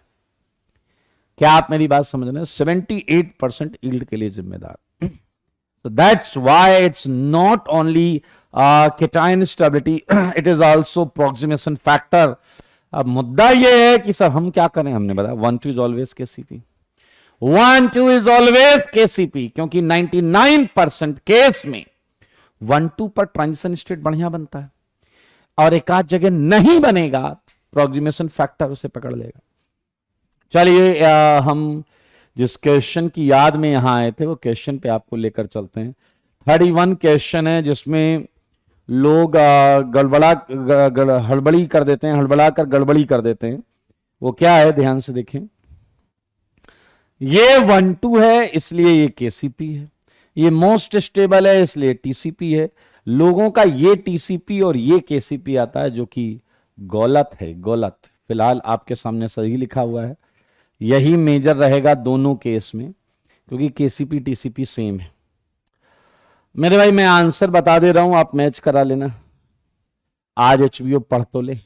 क्या आप मेरी बात समझ रहे हैं? 78% ईल्ड के लिए जिम्मेदार। So that's why it's not only cation stability, it is also approximation factor. अब मुद्दा ये है कि सर हम क्या करें? हमने बताया 1-2 is always KCP, 1-2 is always KCP, क्योंकि 99% केस में 1-2 पर ट्रांजिशन स्टेट बढ़िया बनता है और एक आध जगह नहीं बनेगा, अप्रोक्सीमेशन फैक्टर उसे पकड़ लेगा। चलिए हम जिस क्वेश्चन की याद में यहां आए थे वो क्वेश्चन पे आपको लेकर चलते हैं। 31 क्वेश्चन है जिसमें लोग हड़बड़ी कर देते हैं, हड़बड़ा कर गड़बड़ी कर देते हैं। वो क्या है, ध्यान से देखें। ये 1-2 है इसलिए ये केसीपी है, ये मोस्ट स्टेबल है इसलिए टीसीपी है। लोगों का ये टीसीपी और ये केसीपी आता है जो कि गलत है, गलत। फिलहाल आपके सामने सही लिखा हुआ है, यही मेजर रहेगा दोनों केस में क्योंकि केसीपी टीसीपी सेम है। मेरे भाई मैं आंसर बता दे रहा हूं, आप मैच करा लेना। आज एचबीओ पढ़ तो ले।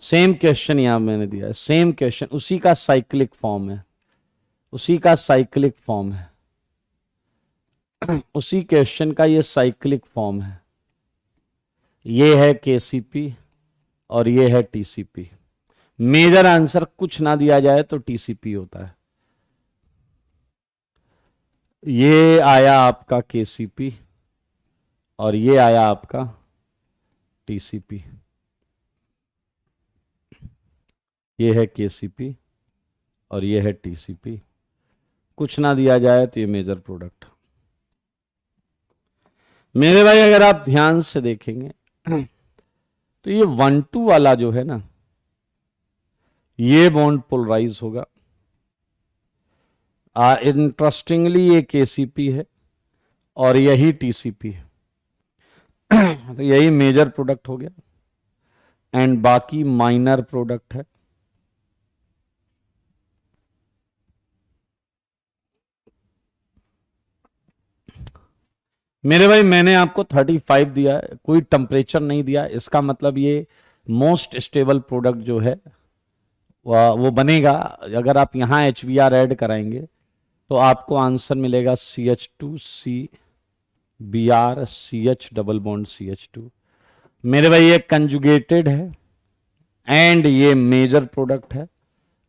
सेम क्वेश्चन यहां मैंने दिया है, सेम क्वेश्चन, उसी का साइक्लिक फॉर्म है, उसी का साइक्लिक फॉर्म है, उसी क्वेश्चन का ये साइक्लिक फॉर्म है। ये है केसीपी और ये है टीसीपी। मेजर आंसर कुछ ना दिया जाए तो टीसीपी होता है। ये आया आपका केसीपी और ये आया आपका टीसीपी। ये है केसीपी और ये है टीसीपी। कुछ ना दिया जाए तो ये मेजर प्रोडक्ट। मेरे भाई अगर आप ध्यान से देखेंगे तो ये 1-2 वाला जो है ना, ये बॉन्ड पोलराइज होगा। इंटरेस्टिंगली ये केसीपी है और यही टीसीपी है। तो यही मेजर प्रोडक्ट हो गया एंड बाकी माइनर प्रोडक्ट है। मेरे भाई मैंने आपको 35 दिया है, कोई टेम्परेचर नहीं दिया। इसका मतलब ये मोस्ट स्टेबल प्रोडक्ट जो है वो बनेगा। अगर आप यहां HBr ऐड कराएंगे तो आपको आंसर मिलेगा CH2CBr CH double bond CH2। मेरे भाई ये कंजुगेटेड है एंड ये मेजर प्रोडक्ट है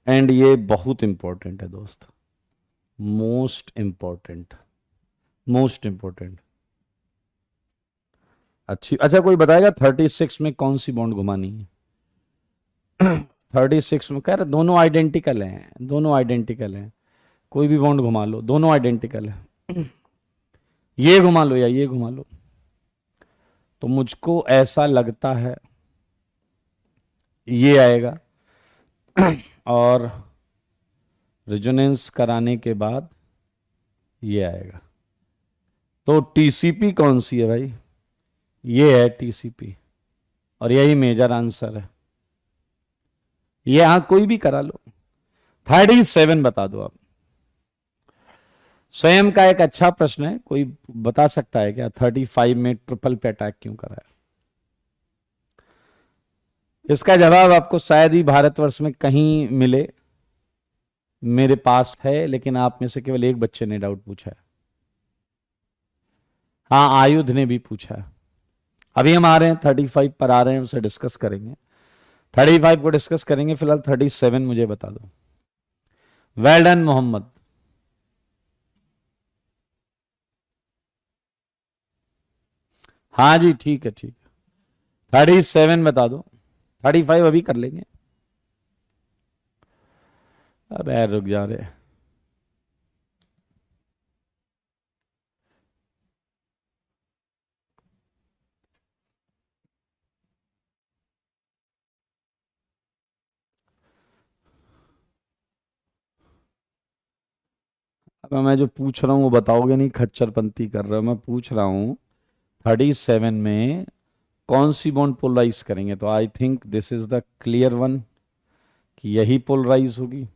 एंड ये बहुत इंपॉर्टेंट है दोस्त, मोस्ट इंपॉर्टेंट, मोस्ट इंपॉर्टेंट। अच्छा कोई बताएगा 36 में कौन सी बॉन्ड घुमानी है? 36 में कह रहे दोनों आइडेंटिकल हैं, दोनों आइडेंटिकल हैं, कोई भी बॉन्ड घुमा लो, दोनों आइडेंटिकल है। ये घुमा लो या ये घुमा लो। तो मुझको ऐसा लगता है ये आएगा और रेजोनेंस कराने के बाद ये आएगा। तो टीसीपी कौन सी है भाई? ये है टीसीपी, और यही मेजर आंसर है। ये यहां कोई भी करा लो। 37 बता दो आप। स्वयं का एक अच्छा प्रश्न है, कोई बता सकता है क्या 35 में ट्रिपल पे अटैक क्यों करा है? इसका जवाब आपको शायद ही भारतवर्ष में कहीं मिले, मेरे पास है, लेकिन आप में से केवल एक बच्चे ने डाउट पूछा है। हाँ, आयुध ने भी पूछा है। अभी हम आ रहे हैं 35 पर आ रहे हैं, उसे डिस्कस करेंगे। 35 को डिस्कस करेंगे, फिलहाल 37 मुझे बता दो। Well done Mohammed. हाँ जी, ठीक है ठीक है। 37 बता दो। 35 अभी कर लेंगे। अब यार रुक जा रहे। अब मैं जो पूछ रहा हूं वो बताओगे नहीं, खच्चरपंती कर रहा हूं। मैं पूछ रहा हूं 37 में कौन सी बॉन्ड पोलराइज करेंगे? तो I think this is the clear one कि यही पोलराइज होगी।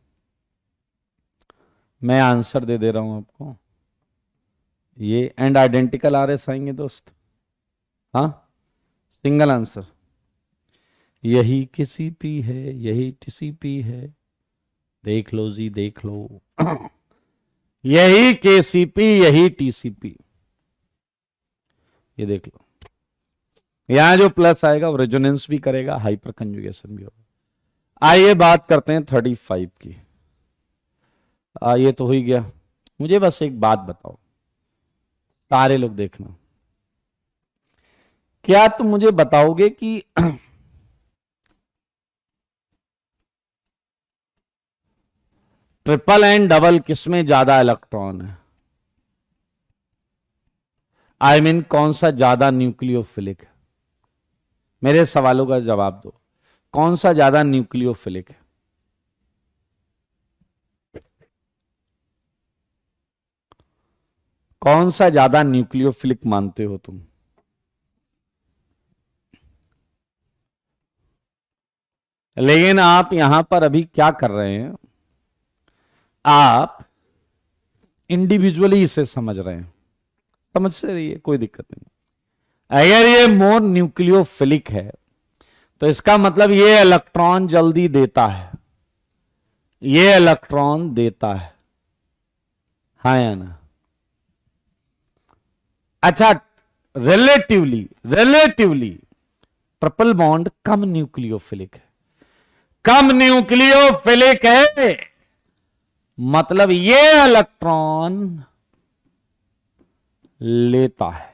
मैं आंसर दे दे रहा हूं आपको, ये एंड आइडेंटिकल आर एस आएंगे दोस्त। हाँ, सिंगल आंसर। यही किसी पी है, यही टीसीपी है, देख लो जी देख लो। यही केसीपी, यही टीसीपी, ये देख लो। यहां जो प्लस आएगा वो रेजोनेंस भी करेगा, हाइपर कंजुगेशन भी होगा। आइए बात करते हैं 35 की। ये तो हो ही गया। मुझे बस एक बात बताओ, सारे लोग देखना, क्या तुम मुझे बताओगे कि ट्रिपल एंड डबल किसमें ज्यादा इलेक्ट्रॉन है? आई मीन कौन सा ज्यादा न्यूक्लियोफिलिक है? मेरे सवालों का जवाब दो, कौन सा ज्यादा न्यूक्लियोफिलिक है? कौन सा ज्यादा न्यूक्लियोफिलिक मानते हो तुम? लेकिन आप यहां पर अभी क्या कर रहे हैं, आप इंडिविजुअली इसे समझ रहे हैं। समझ से रही है, कोई दिक्कत नहीं। अगर ये मोर न्यूक्लियोफिलिक है तो इसका मतलब ये इलेक्ट्रॉन जल्दी देता है, ये इलेक्ट्रॉन देता है, हाँ या ना? अच्छा, रिलेटिवली रिलेटिवली ट्रिपल बॉन्ड कम न्यूक्लियोफिलिक है। कम न्यूक्लियोफिलिक है मतलब ये इलेक्ट्रॉन लेता है,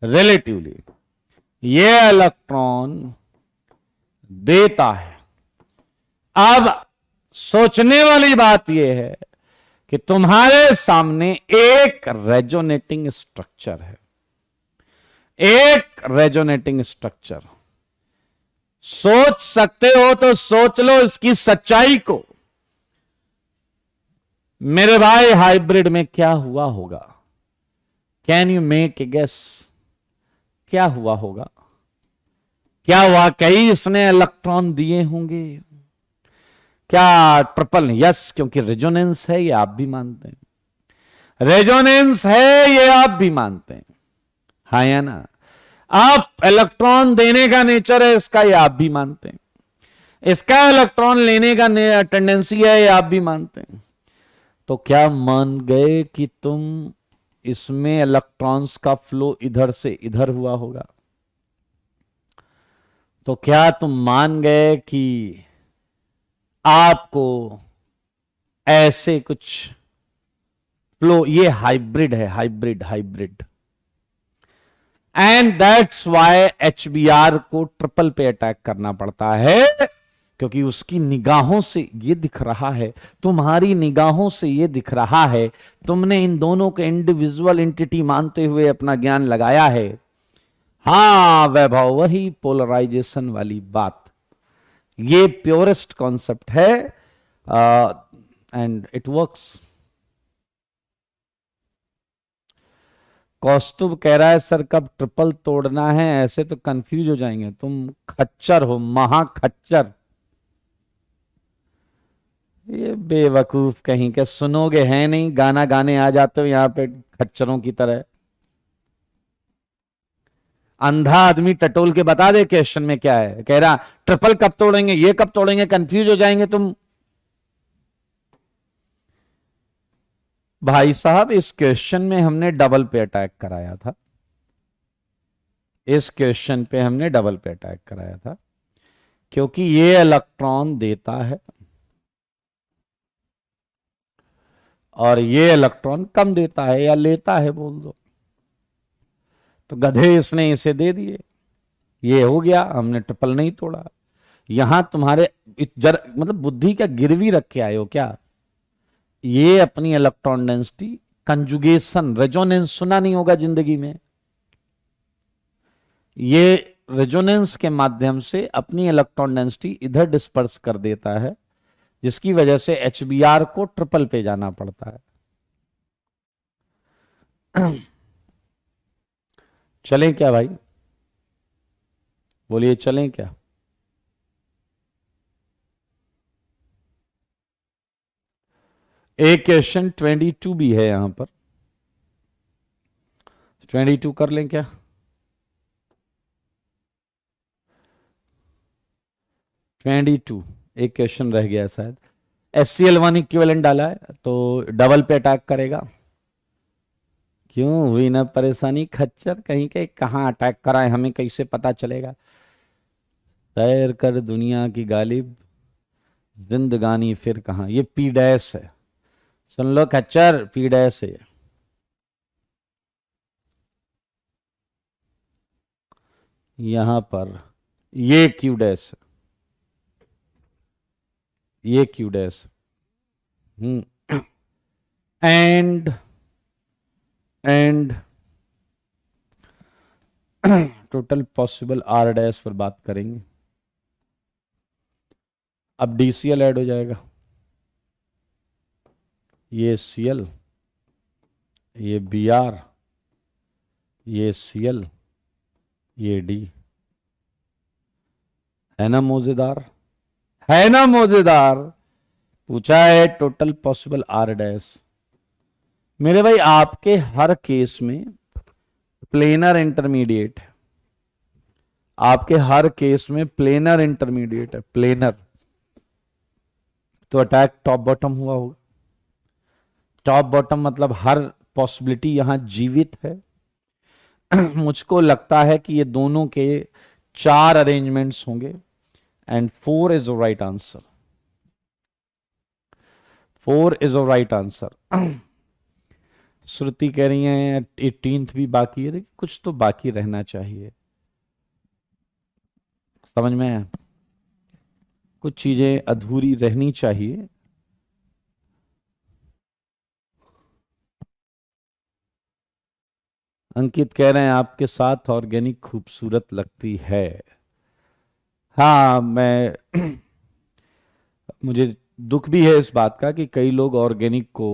रिलेटिवली ये इलेक्ट्रॉन देता है। अब सोचने वाली बात यह है कि तुम्हारे सामने एक रेजोनेटिंग स्ट्रक्चर है, एक रेजोनेटिंग स्ट्रक्चर। सोच सकते हो तो सोच लो इसकी सच्चाई को। मेरे भाई, हाइब्रिड में क्या हुआ होगा? Can you make a guess? क्या हुआ होगा? क्या वाकई इसने इलेक्ट्रॉन दिए होंगे? क्या ट्रिपल? यस, क्योंकि रेजोनेंस है, ये आप भी मानते हैं। रेजोनेंस है, ये आप भी मानते हैं, हाँ या ना? आप इलेक्ट्रॉन देने का नेचर है इसका, ये आप भी मानते हैं। इसका इलेक्ट्रॉन लेने का टेंडेंसी है, ये आप भी मानते हैं। तो क्या मान गए कि तुम इसमें इलेक्ट्रॉन्स का फ्लो इधर से इधर हुआ होगा? तो क्या तुम मान गए कि आपको ऐसे कुछ फ्लो, ये हाइब्रिड है, hybrid hybrid. And that's why HBR को ट्रिपल पे अटैक करना पड़ता है, क्योंकि उसकी निगाहों से ये दिख रहा है, तुम्हारी निगाहों से ये दिख रहा है, तुमने इन दोनों के इंडिविजुअल एंटिटी मानते हुए अपना ज्ञान लगाया है। हां वैभव, वही पोलराइजेशन वाली बात, ये प्योरेस्ट कॉन्सेप्ट है एंड इट वर्क्स। कौस्तुभ कह रहा है सर कब ट्रिपल तोड़ना है, ऐसे तो कंफ्यूज हो जाएंगे, तुम खच्चर हो, महा खच्चर। ये बेवकूफ कहीं के, सुनोगे है नहीं, गाना गाने आ जाते हो यहां पे खच्चरों की तरह। अंधा आदमी टटोल के बता दे क्वेश्चन में क्या है, कह रहा ट्रिपल कब तोड़ेंगे, ये कब तोड़ेंगे, कंफ्यूज हो जाएंगे तुम। भाई साहब इस क्वेश्चन में हमने डबल पे अटैक कराया था, इस क्वेश्चन पे हमने डबल पे अटैक कराया था, क्योंकि ये इलेक्ट्रॉन देता है और ये इलेक्ट्रॉन कम देता है या लेता है बोल दो, तो गधे इसने इसे दे दिए, ये हो गया, हमने ट्रिपल नहीं तोड़ा। यहां तुम्हारे मतलब बुद्धि का गिरवी रख के आए हो क्या? ये अपनी इलेक्ट्रॉन डेंसिटी कंजुगेशन रेजोनेंस सुना नहीं होगा जिंदगी में, ये रेजोनेंस के माध्यम से अपनी इलेक्ट्रॉन डेंसिटी इधर डिस्पर्स कर देता है, जिसकी वजह से एचबीआर को ट्रिपल पे जाना पड़ता है। चलें क्या भाई, बोलिए चलें क्या? एक क्वेश्चन 22 भी है यहां पर, 22 कर लें क्या? एक क्वेश्चन रह गया शायद। SCl1 इक्विवेलेंट डाला है तो डबल पे अटैक करेगा। क्यों हुई ना परेशानी खच्चर कहीं के, कहां अटैक कराए हमें कैसे पता चलेगा? सैर कर दुनिया की गालिब, जिंदगानी फिर कहां। ये पी डैश है, सुन लो खच्चर, पी डैश है। यहां पर ये क्यू डैश, ये Q dash, and total possible R dash पर बात करेंगे। अब DCl ऐड हो जाएगा, ये Cl, ये Br, ये Cl, ये D, है ना मौजेदार, है ना मौजेदार। पूछा है टोटल पॉसिबल आर डैश। मेरे भाई आपके हर केस में प्लेनर इंटरमीडिएट है, आपके हर केस में प्लेनर इंटरमीडिएट है, प्लेनर, तो अटैक टॉप बॉटम हुआ होगा। टॉप बॉटम मतलब हर पॉसिबिलिटी यहां जीवित है। मुझको लगता है कि ये दोनों के 4 अरेंजमेंट्स होंगे and 4 is right answer, 4 is right answer. Shruti कह रही है 18th भी बाकी है, देखिए कुछ तो बाकी रहना चाहिए, समझ में आया? कुछ चीजें अधूरी रहनी चाहिए। अंकित कह रहे हैं आपके साथ ऑर्गेनिक खूबसूरत लगती है। हाँ मैं मुझे दुख भी है इस बात का कि कई लोग ऑर्गेनिक को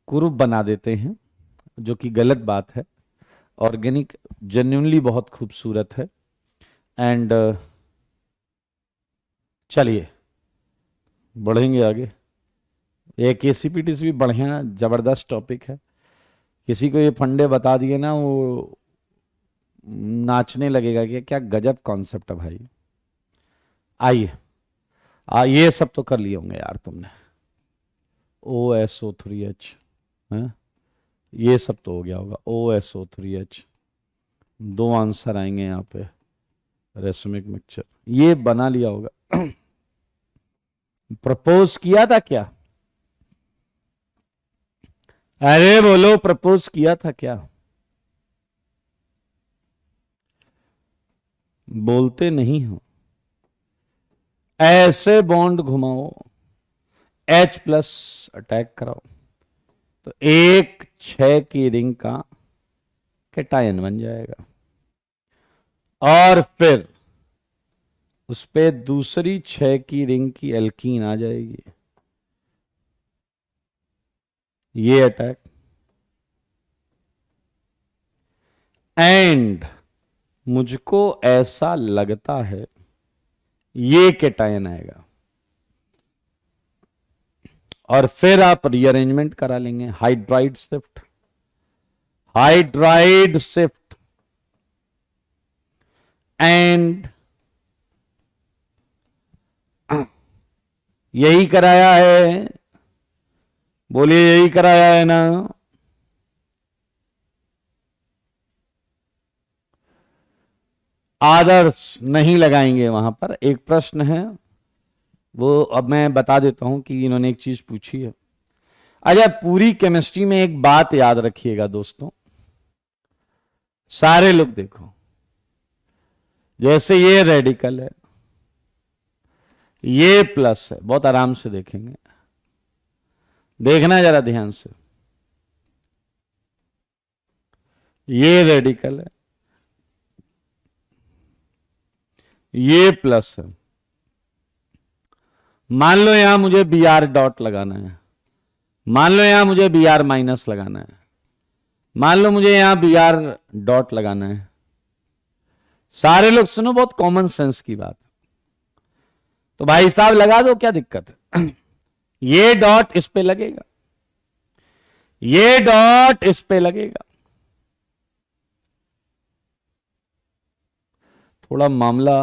कुरूप बना देते हैं, जो कि गलत बात है। ऑर्गेनिक जेन्युइनली बहुत खूबसूरत है। एंड चलिए बढ़ेंगे आगे। ये KCPTC भी बढ़िया जबरदस्त टॉपिक है, किसी को ये फंडे बता दिए ना वो नाचने लगेगा कि क्या गजब कॉन्सेप्ट है भाई। आइए ये सब तो कर लिए होंगे यार तुमने, OSO3H है, ये सब तो हो गया होगा। OSO3H, 2 आंसर आएंगे यहाँ पे, रेसमिक मिक्सचर ये बना लिया होगा। प्रपोज किया था क्या? अरे बोलो, प्रपोज किया था क्या? बोलते नहीं हो। ऐसे बॉन्ड घुमाओ, H+ अटैक कराओ, तो एक 6 की रिंग का कैटायन बन जाएगा, और फिर उस पे दूसरी 6 की रिंग की एल्कीन आ जाएगी। ये अटैक, एंड मुझको ऐसा लगता है ये कैटायन आएगा, और फिर आप रीअरेंजमेंट करा लेंगे, hydride shift, hydride shift, and यही कराया है, बोलिए यही कराया है ना? आदर्श नहीं लगाएंगे वहां पर। एक प्रश्न है, वो अब मैं बता देता हूं कि इन्होंने एक चीज पूछी है। अच्छा, पूरी केमिस्ट्री में एक बात याद रखिएगा दोस्तों, सारे लोग देखो, जैसे ये रेडिकल है, ये प्लस है, बहुत आराम से देखेंगे, देखना जरा ध्यान से, ये रेडिकल है, ये प्लस है। मान लो यहां मुझे Br डॉट लगाना है, मान लो यहां मुझे Br माइनस लगाना है, मान लो मुझे यहां Br डॉट लगाना है। सारे लोग सुनो, बहुत कॉमन सेंस की बात, तो भाई साहब लगा दो, क्या दिक्कत है? ये डॉट इस पे लगेगा, ये डॉट इस पे लगेगा। थोड़ा मामला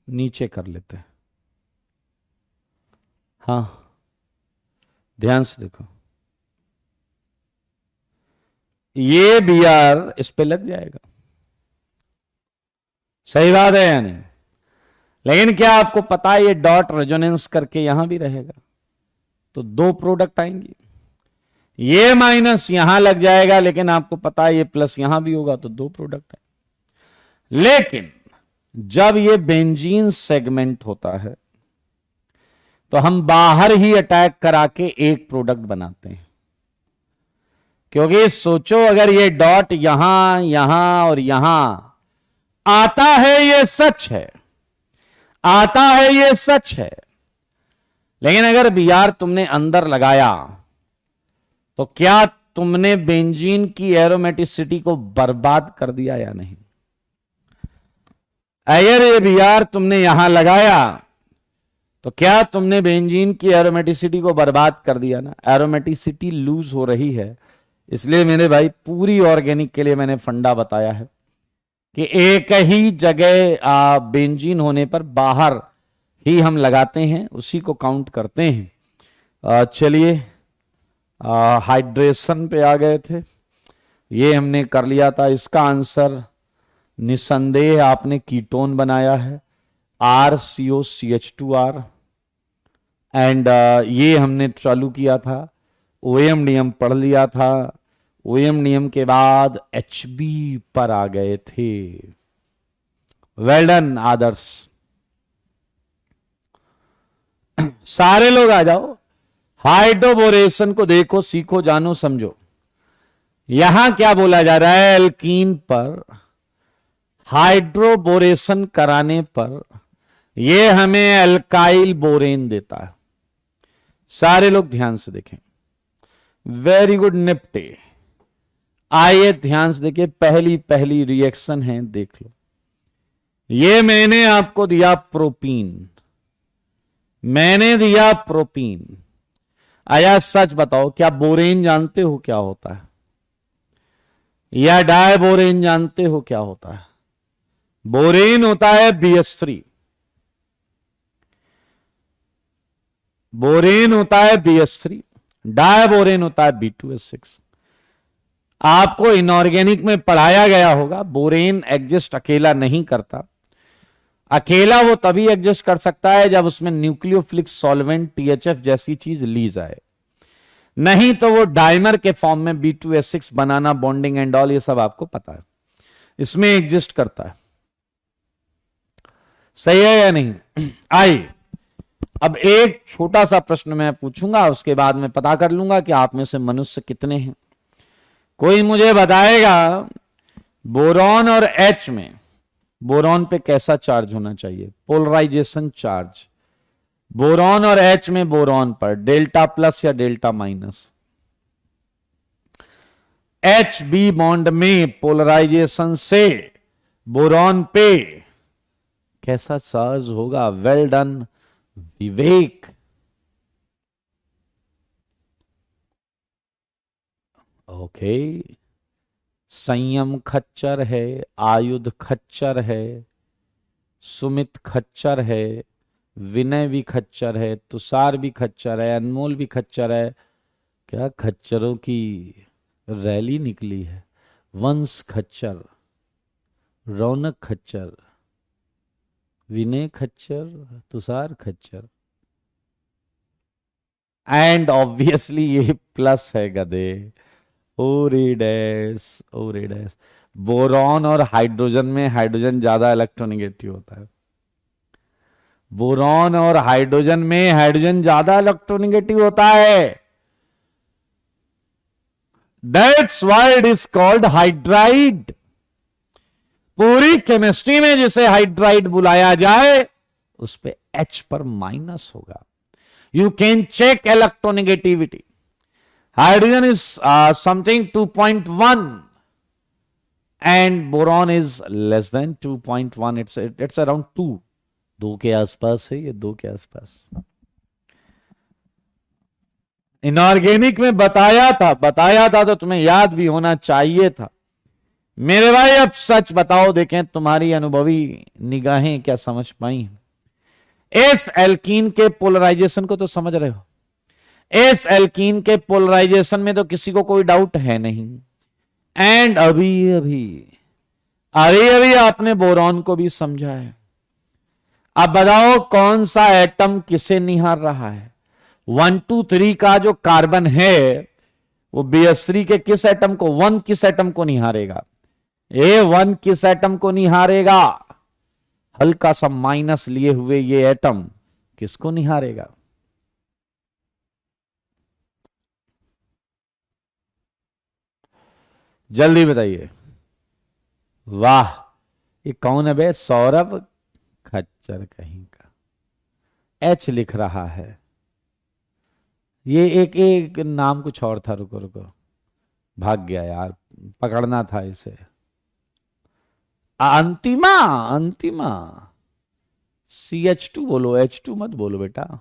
नीचे कर लेते हैं, हाँ ध्यान से देखो, ये Br इस पे लग जाएगा, सही बात है या नहीं? लेकिन क्या आपको पता है ये डॉट रेजोनेंस करके यहां भी रहेगा, तो दो प्रोडक्ट आएंगी, ये माइनस यहां लग जाएगा, लेकिन आपको पता है ये प्लस यहां भी होगा, तो दो प्रोडक्ट है। लेकिन जब ये बेंजीन सेगमेंट होता है तो हम बाहर ही अटैक करा के एक प्रोडक्ट बनाते हैं, क्योंकि सोचो अगर ये डॉट यहां यहां और यहां आता है, ये सच है, आता है, ये सच है, लेकिन अगर Br तुमने अंदर लगाया तो क्या तुमने बेंजीन की एरोमेटिसिटी को बर्बाद कर दिया या नहीं? अगर ये Br तुमने यहां लगाया तो क्या तुमने बेंजीन की एरोमेटिसिटी को बर्बाद कर दिया ना? एरोमेटिसिटी लूज हो रही है, इसलिए मेरे भाई पूरी ऑर्गेनिक के लिए मैंने फंडा बताया है कि एक ही जगह बेंजीन होने पर बाहर ही हम लगाते हैं, उसी को काउंट करते हैं। चलिए, हाइड्रेशन पे आ गए थे, ये हमने कर लिया था। इसका आंसर निसंदेह आपने कीटोन बनाया है, RCOCH2R, एंड ये हमने चालू किया था, OM नियम पढ़ लिया था, OM नियम के बाद HB पर आ गए थे। वेल डन आदर्श, सारे लोग आ जाओ, हाइड्रोबोरेशन को देखो, सीखो, जानो, समझो। यहां क्या बोला जा रहा है? एल्कीन पर हाइड्रोबोरेशन कराने पर यह हमें एल्काइल बोरेन देता है। सारे लोग ध्यान से देखें, वेरी गुड, निपटे। आइए ध्यान से देखिए, पहली पहली रिएक्शन है, देख लो। ये मैंने आपको दिया प्रोपीन, मैंने दिया प्रोपीन। आया सच बताओ, क्या बोरेन जानते हो क्या होता है? या डायबोरेन जानते हो क्या होता है? बोरेन होता है BH3, बोरेन होता है BH3, डायबोरेन होता है B2H6। आपको इनऑर्गेनिक में पढ़ाया गया होगा, बोरेन एग्जिस्ट अकेला नहीं करता, अकेला वो तभी एग्जिस्ट कर सकता है जब उसमें न्यूक्लियोफिलिक सॉल्वेंट THF जैसी चीज ली जाए, नहीं तो वो डाइमर के फॉर्म में B2S6 banana, bonding and all, ये सब आपको पता है, इसमें एग्जिस्ट करता है। सही है या नहीं? आइए अब एक छोटा सा प्रश्न मैं पूछूंगा, उसके बाद मैं पता कर लूंगा कि आप में से मनुष्य कितने हैं। कोई मुझे बताएगा बोरॉन और H में, बोरॉन पे कैसा चार्ज होना चाहिए, पोलराइजेशन चार्ज, बोरॉन और H में बोरॉन पर डेल्टा प्लस या डेल्टा माइनस, HB बॉन्ड में पोलराइजेशन से बोरॉन पे कैसा चार्ज होगा? वेल डन विवेक। ओके, संयम खच्चर है, आयुध खच्चर है, सुमित खच्चर है, विनय भी खच्चर है, तुषार भी खच्चर है, अनमोल भी खच्चर है। क्या खच्चरों की रैली निकली है? वंश खच्चर, रौनक खच्चर, विनय खच्चर, तुषार खच्चर, एंड ऑब्वियसली ये प्लस है गधे, ओरिडेस। ओरिडेस, बोरॉन और हाइड्रोजन में हाइड्रोजन ज्यादा इलेक्ट्रोनेगेटिव होता है, बोरॉन और हाइड्रोजन में हाइड्रोजन ज्यादा इलेक्ट्रोनेगेटिव होता है। That's why it is called hydride. पूरी केमिस्ट्री में जिसे हाइड्राइड बुलाया जाए उस पे H पर माइनस होगा। You can check electronegativity, hydrogen is something 2.1 and boron is less than 2.1, it's around 2, 2 के आसपास है ये, 2 के आसपास। इनऑर्गेनिक में बताया था तो तुम्हें याद भी होना चाहिए था। मेरे भाई अब सच बताओ, देखें तुम्हारी अनुभवी निगाहें क्या समझ पाई। इस एल्कीन के पोलराइजेशन को तो समझ रहे हो, इस एल्कीन के पोलराइजेशन में तो किसी को कोई डाउट है नहीं। एंड अभी आपने बोरॉन को भी समझा है। अब बताओ कौन सा एटम किसे निहार रहा है? 1 2 3 का जो कार्बन है वो BH3 के किस एटम को, 1 किस एटम को निहारेगा? A1 किस एटम को निहारेगा? हल्का सा माइनस लिए हुए ये एटम किसको निहारेगा? जल्दी बताइए। वाह, ये कौन है बे? सौरभ खच्चर कहीं का। H लिख रहा है, ये एक नाम कुछ और था, रुको भाग गया यार, पकड़ना था इसे। अंतिमा CH2 बोलो, H2 मत बोलो बेटा।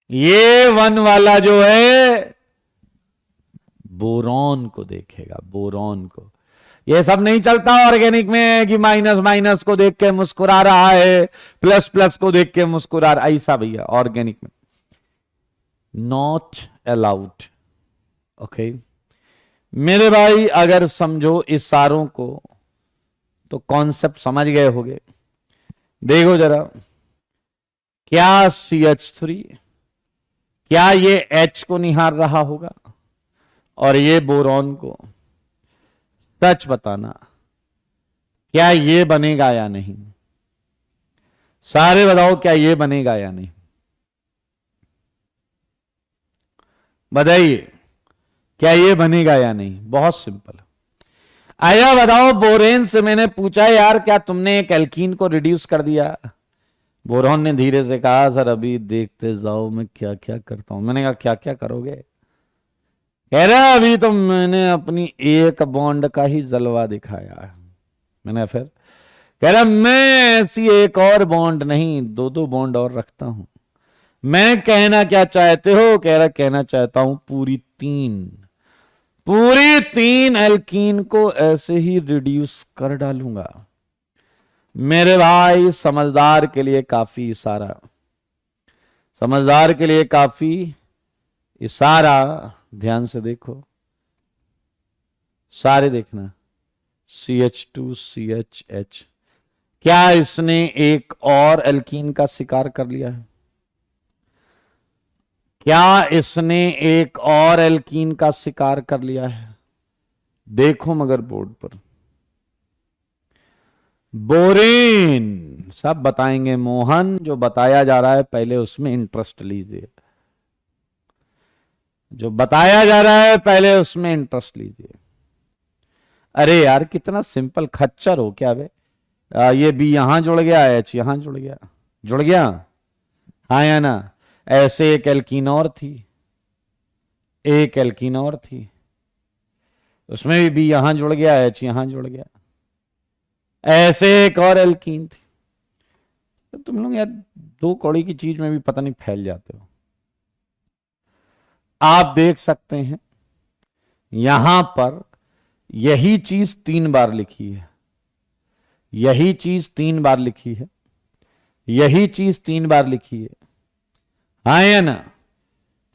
ये 1 वाला जो है बोरॉन को देखेगा, बोरॉन को। ये सब नहीं चलता ऑर्गेनिक में कि माइनस माइनस को देख के मुस्कुरा रहा है, प्लस प्लस को देख के मुस्कुरा रहा, ऐसा भैया ऑर्गेनिक में नॉट अलाउड। ओके मेरे भाई, अगर समझो इशारों को तो कॉन्सेप्ट समझ गए होगे। देखो जरा, क्या CH3, क्या ये H को निहार रहा होगा और ये बोरॉन को? सच बताना, क्या ये बनेगा या नहीं? सारे बताओ, क्या ये बनेगा या नहीं? बताइए, क्या ये बनेगा या नहीं? बहुत सिंपल। आया बताओ, बोरेन से मैंने पूछा यार क्या तुमने एक एल्कीन को रिड्यूस कर दिया? बोरॉन ने धीरे से कहा सर अभी देखते जाओ मैं क्या क्या करता हूं। मैंने कहा क्या क्या करोगे? कह रहा अभी तो मैंने अपनी एक बॉन्ड का ही जलवा दिखाया। मैंने फिर कह रहा मैं ऐसी एक और बॉन्ड नहीं, 2 बॉन्ड और रखता हूं। मैं कहना क्या चाहते हो? कह रहा कहना चाहता हूं पूरी 3 एल्कीन को ऐसे ही रिड्यूस कर डालूंगा। मेरे भाई समझदार के लिए काफी इशारा, समझदार के लिए काफी इशारा। ध्यान से देखो, सारे देखना, CH2CHH। क्या इसने एक और एल्कीन का शिकार कर लिया है? क्या इसने एक और एल्कीन का शिकार कर लिया है? देखो मगर बोर्ड पर, बोरेन सब बताएंगे मोहन। जो बताया जा रहा है पहले उसमें इंटरेस्ट लीजिए, जो बताया जा रहा है पहले उसमें इंटरेस्ट लीजिए। अरे यार कितना सिंपल, खच्चर हो क्या बे? ये बी यहां जुड़ गया, एच यहां जुड़ गया, जुड़ गया, हाँ या ना? ऐसे एक एल्कीन और थी, एक एल्कीन और थी, उसमें भी बी यहां जुड़ गया, एच यहां जुड़ गया, ऐसे एक और एल्कीन थी। तो तुम लोग यार दो कौड़ी की चीज में भी पता नहीं फैल जाते हो। आप देख सकते हैं यहां पर यही चीज 3 बार लिखी है, यही चीज 3 बार लिखी है, यही चीज 3 बार लिखी है, हाँ या ना?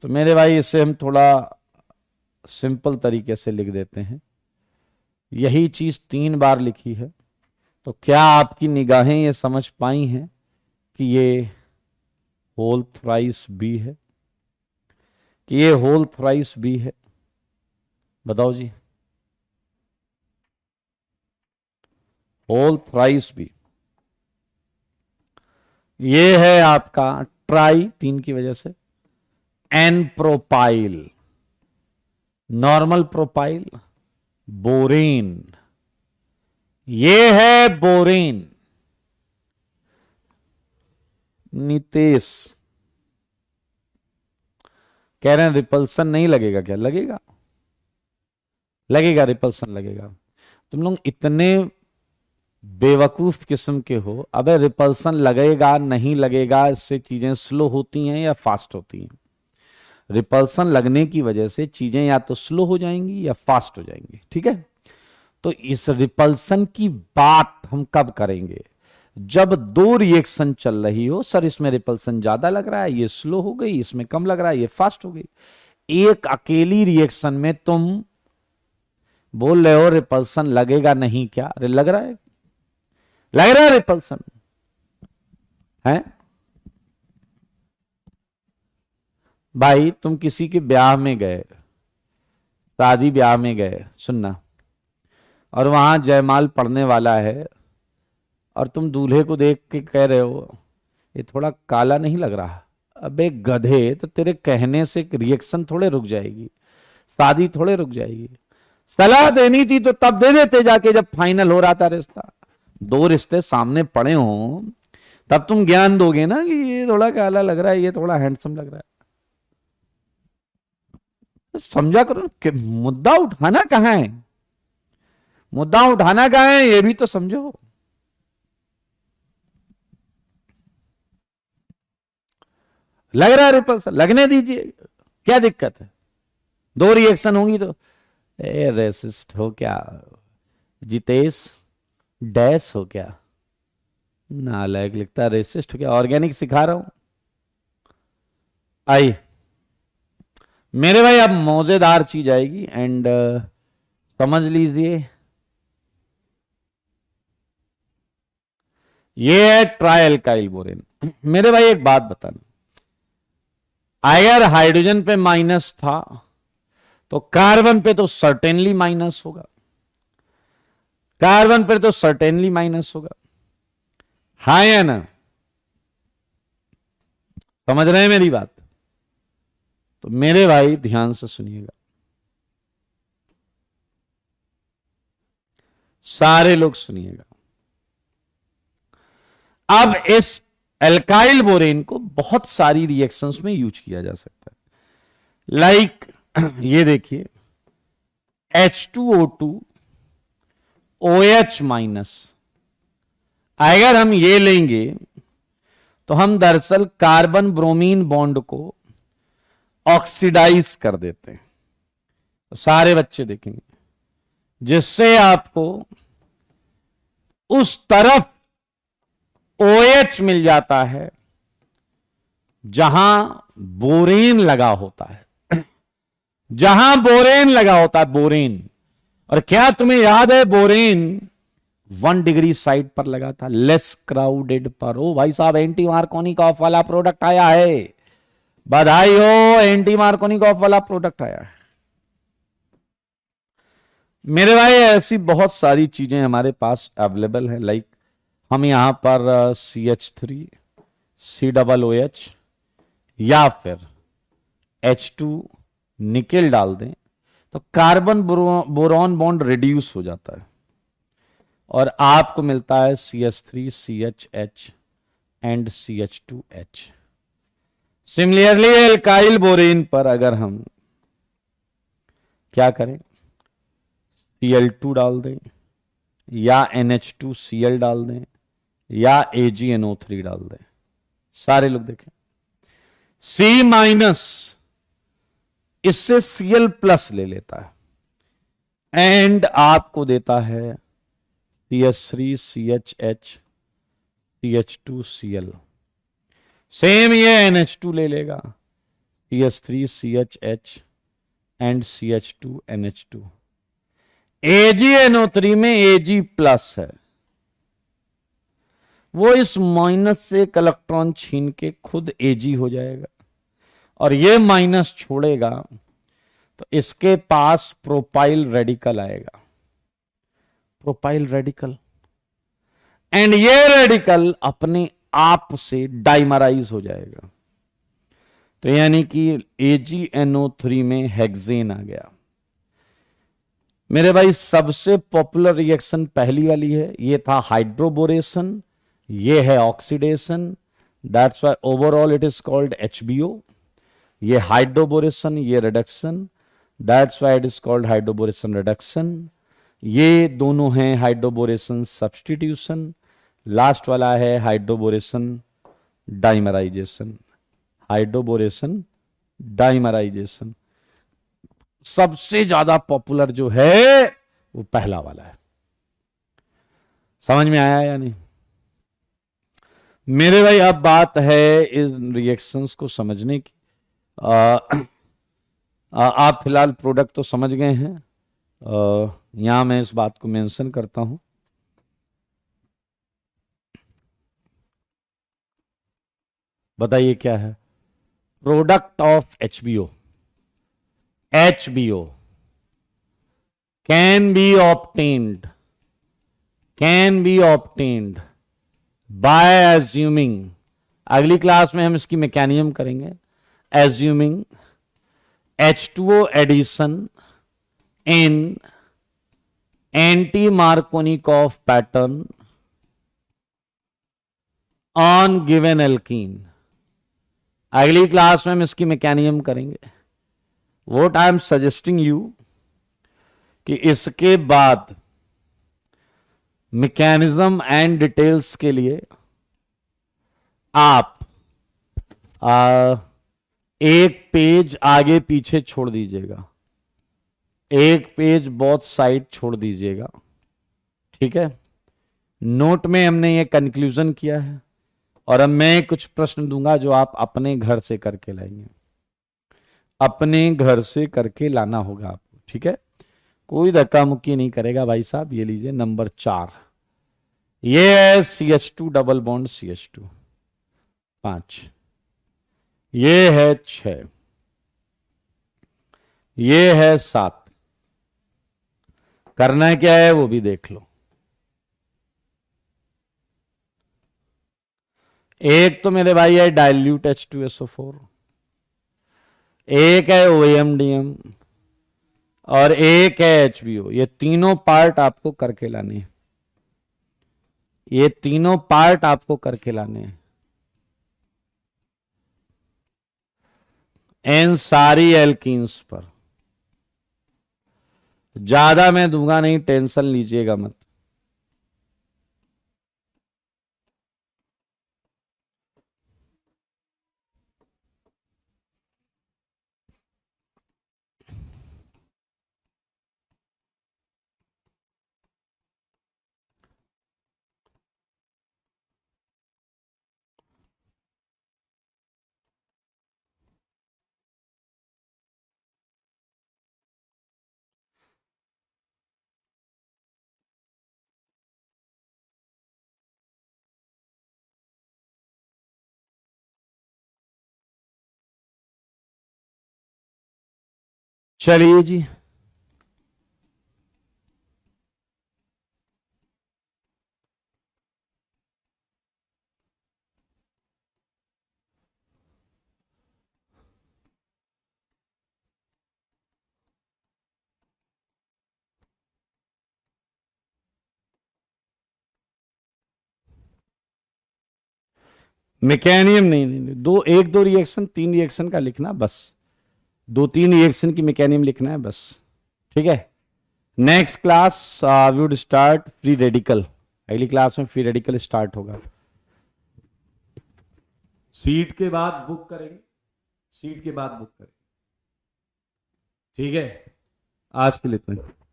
तो मेरे भाई इसे हम थोड़ा सिंपल तरीके से लिख देते हैं। यही चीज 3 बार लिखी है, तो क्या आपकी निगाहें ये समझ पाई हैं कि ये होल थ्राइस बी है, कि ये होल थ्राइस बी है? बताओ जी, होल थ्राइस बी। ये है आपका ट्राई 3 की वजह से, N propyl, normal propyl, borane, ये है बोरेन। नितेश कह रहे हैं रिपल्सन नहीं लगेगा क्या? लगेगा, लगेगा, रिपल्सन लगेगा। तुम लोग इतने बेवकूफ किस्म के हो। अबे रिपल्सन लगेगा नहीं लगेगा इससे चीजें स्लो होती हैं या फास्ट होती हैं? रिपल्सन लगने की वजह से चीजें या तो स्लो हो जाएंगी या फास्ट हो जाएंगी, ठीक है? तो इस रिपल्सन की बात हम कब करेंगे? जब दो रिएक्शन चल रही हो, सर इसमें रिपल्सन ज्यादा लग रहा है, ये स्लो हो गई, इसमें कम लग रहा है, ये फास्ट हो गई। एक अकेली रिएक्शन में तुम बोल रहे हो रिपल्सन लगेगा नहीं, क्या? अरे लग रहा है, लग रहा है रिपल्सन है। भाई तुम किसी के ब्याह में गए, शादी ब्याह में गए, सुनना, और वहां जयमाल पड़ने वाला है, और तुम दूल्हे को देख के कह रहे हो ये थोड़ा काला नहीं लग रहा? अबे गधे, तो तेरे कहने से रिएक्शन थोड़े रुक जाएगी, शादी थोड़े रुक जाएगी। सलाह देनी थी तो तब दे देते जाके, जब फाइनल हो रहा था रिश्ता। दो रिश्ते सामने पड़े हों तब तुम ज्ञान दोगे ना कि ये थोड़ा काला लग रहा है, ये थोड़ा हैंडसम लग रहा है। तो समझा करो कि मुद्दा उठाना कहां है, मुद्दा उठाना कहां है, ये भी तो समझो। लग रहा है रिपल्सन, लगने दीजिए, क्या दिक्कत है? दो रिएक्शन होंगी तो ए रेसिस्ट हो क्या जितेश, डैश हो क्या? नालायक लिखता रेसिस्ट हो क्या? ऑर्गेनिक सिखा रहा हूं। आई मेरे भाई अब मौजेदार चीज आएगी, एंड समझ लीजिए ये है ट्राइएल्काइल बोरेन। मेरे भाई एक बात बताना, अगर हाइड्रोजन पे माइनस था तो कार्बन पे तो सर्टेनली माइनस होगा, कार्बन पे तो सर्टेनली माइनस होगा, हाँ या ना? समझ रहे हैं मेरी बात? तो मेरे भाई ध्यान से सुनिएगा, सारे लोग सुनिएगा। अब इस एल्काइल बोरेन को बहुत सारी रिएक्शंस में यूज किया जा सकता है। लाइक ये देखिए H2O2 OH माइनस, अगर हम ये लेंगे तो हम दरअसल कार्बन ब्रोमीन बॉन्ड को ऑक्सीडाइज कर देते हैं। तो सारे बच्चे देखेंगे, जिससे आपको उस तरफ OH मिल जाता है जहां बोरेन लगा होता है, जहां बोरेन लगा होता है, बोरेन। और क्या तुम्हें याद है बोरेन 1 डिग्री साइड पर लगा था, लेस क्राउडेड पर। ओ भाई साहब, एंटी मार्कोनिकॉफ वाला प्रोडक्ट आया है, बधाई हो, एंटी मार्कोनिकॉफ वाला प्रोडक्ट आया है। मेरे भाई ऐसी बहुत सारी चीजें हमारे पास अवेलेबल है, लाइक हम यहां पर CH3COOH या फिर H2 निकेल डाल दें तो कार्बन बोरॉन बॉन्ड रिड्यूस हो जाता है और आपको मिलता है CH3CHH and CH2H। Similarly alkyl borane पर अगर हम क्या करें, Cl2 डाल दें या NH2Cl डाल दें या AgNO3 डाल दें, सारे लोग देखें C- इससे Cl+ ले लेता है एंड आपको देता है CH3CHH CH2Cl। सेम ये NH2 ले लेगा, CH3CHH एंड CH2NH2। AgNO3 में Ag+ है, वो इस माइनस से एक इलेक्ट्रॉन छीन के खुद Ag हो जाएगा और ये माइनस छोड़ेगा तो इसके पास प्रोपाइल रेडिकल आएगा, प्रोपाइल रेडिकल, एंड ये रेडिकल अपने आप से डाइमराइज हो जाएगा। तो यानी कि AgNO3 में हेक्सेन आ गया। मेरे भाई सबसे पॉपुलर रिएक्शन पहली वाली है, ये था हाइड्रोबोरेशन, ये है oxidation, that's why overall it is called HBO। ये हाइड्रोबोरेशन, ये reduction, that's why it is called hydroboration reduction. ये दोनों हैं हाइड्रोबोरेशन सब्स्टिट्यूशन, लास्ट वाला है हाइड्रोबोरेशन डाइमराइजेशन, हाइड्रोबोरेशन डाइमराइजेशन। सबसे ज्यादा पॉपुलर जो है वो पहला वाला है। समझ में आया या नहीं? मेरे भाई अब बात है इन रिएक्शंस को समझने की। आप फिलहाल प्रोडक्ट तो समझ गए हैं, यहां मैं इस बात को मेंशन करता हूं, बताइए क्या है product of HBO। HBO can be obtained, can be obtained by assuming, अगली क्लास में हम इसकी मैकेनिज्म करेंगे, assuming H2O addition in anti Markovnikov pattern on given alkene. अगली क्लास में हम इसकी मैकेनिज्म करेंगे। What I am suggesting you कि इसके बाद मैकेनिज्म एंड डिटेल्स के लिए आप एक पेज आगे पीछे छोड़ दीजिएगा, एक पेज बोथ साइड छोड़ दीजिएगा, ठीक है। नोट में हमने ये कंक्लूजन किया है और अब मैं कुछ प्रश्न दूंगा जो आप अपने घर से करके लाएंगे, अपने घर से करके लाना होगा आपको, ठीक है। कोई धक्का मुक्की नहीं करेगा भाई साहब। ये लीजिए नंबर 4, ये है CH2 डबल बॉन्ड CH2, 5, ये है 6, ये है 7। करना क्या है वो भी देख लो। एक तो मेरे भाई है डाइल्यूट H2SO4, एक है OMDM और एक है HBO। ये तीनों पार्ट आपको करके लाने हैं, ये तीनों पार्ट आपको करके लाने हैं, इन सारी एल्कीन्स पर। ज्यादा मैं दूंगा नहीं, टेंशन लीजिएगा मत। चलिए जी, मैकेनियम नहीं, नहीं, नहीं, दो, एक दो रिएक्शन, तीन रिएक्शन का लिखना बस। दो तीन रिएक्शन की मैकेनियम लिखना है बस। ठीक है। Next class we would start free radical. अगली क्लास में फ्री रेडिकल स्टार्ट होगा। सीट के बाद बुक करेंगे, सीट के बाद बुक करेंगे। ठीक है, आज के लिए इतना ही।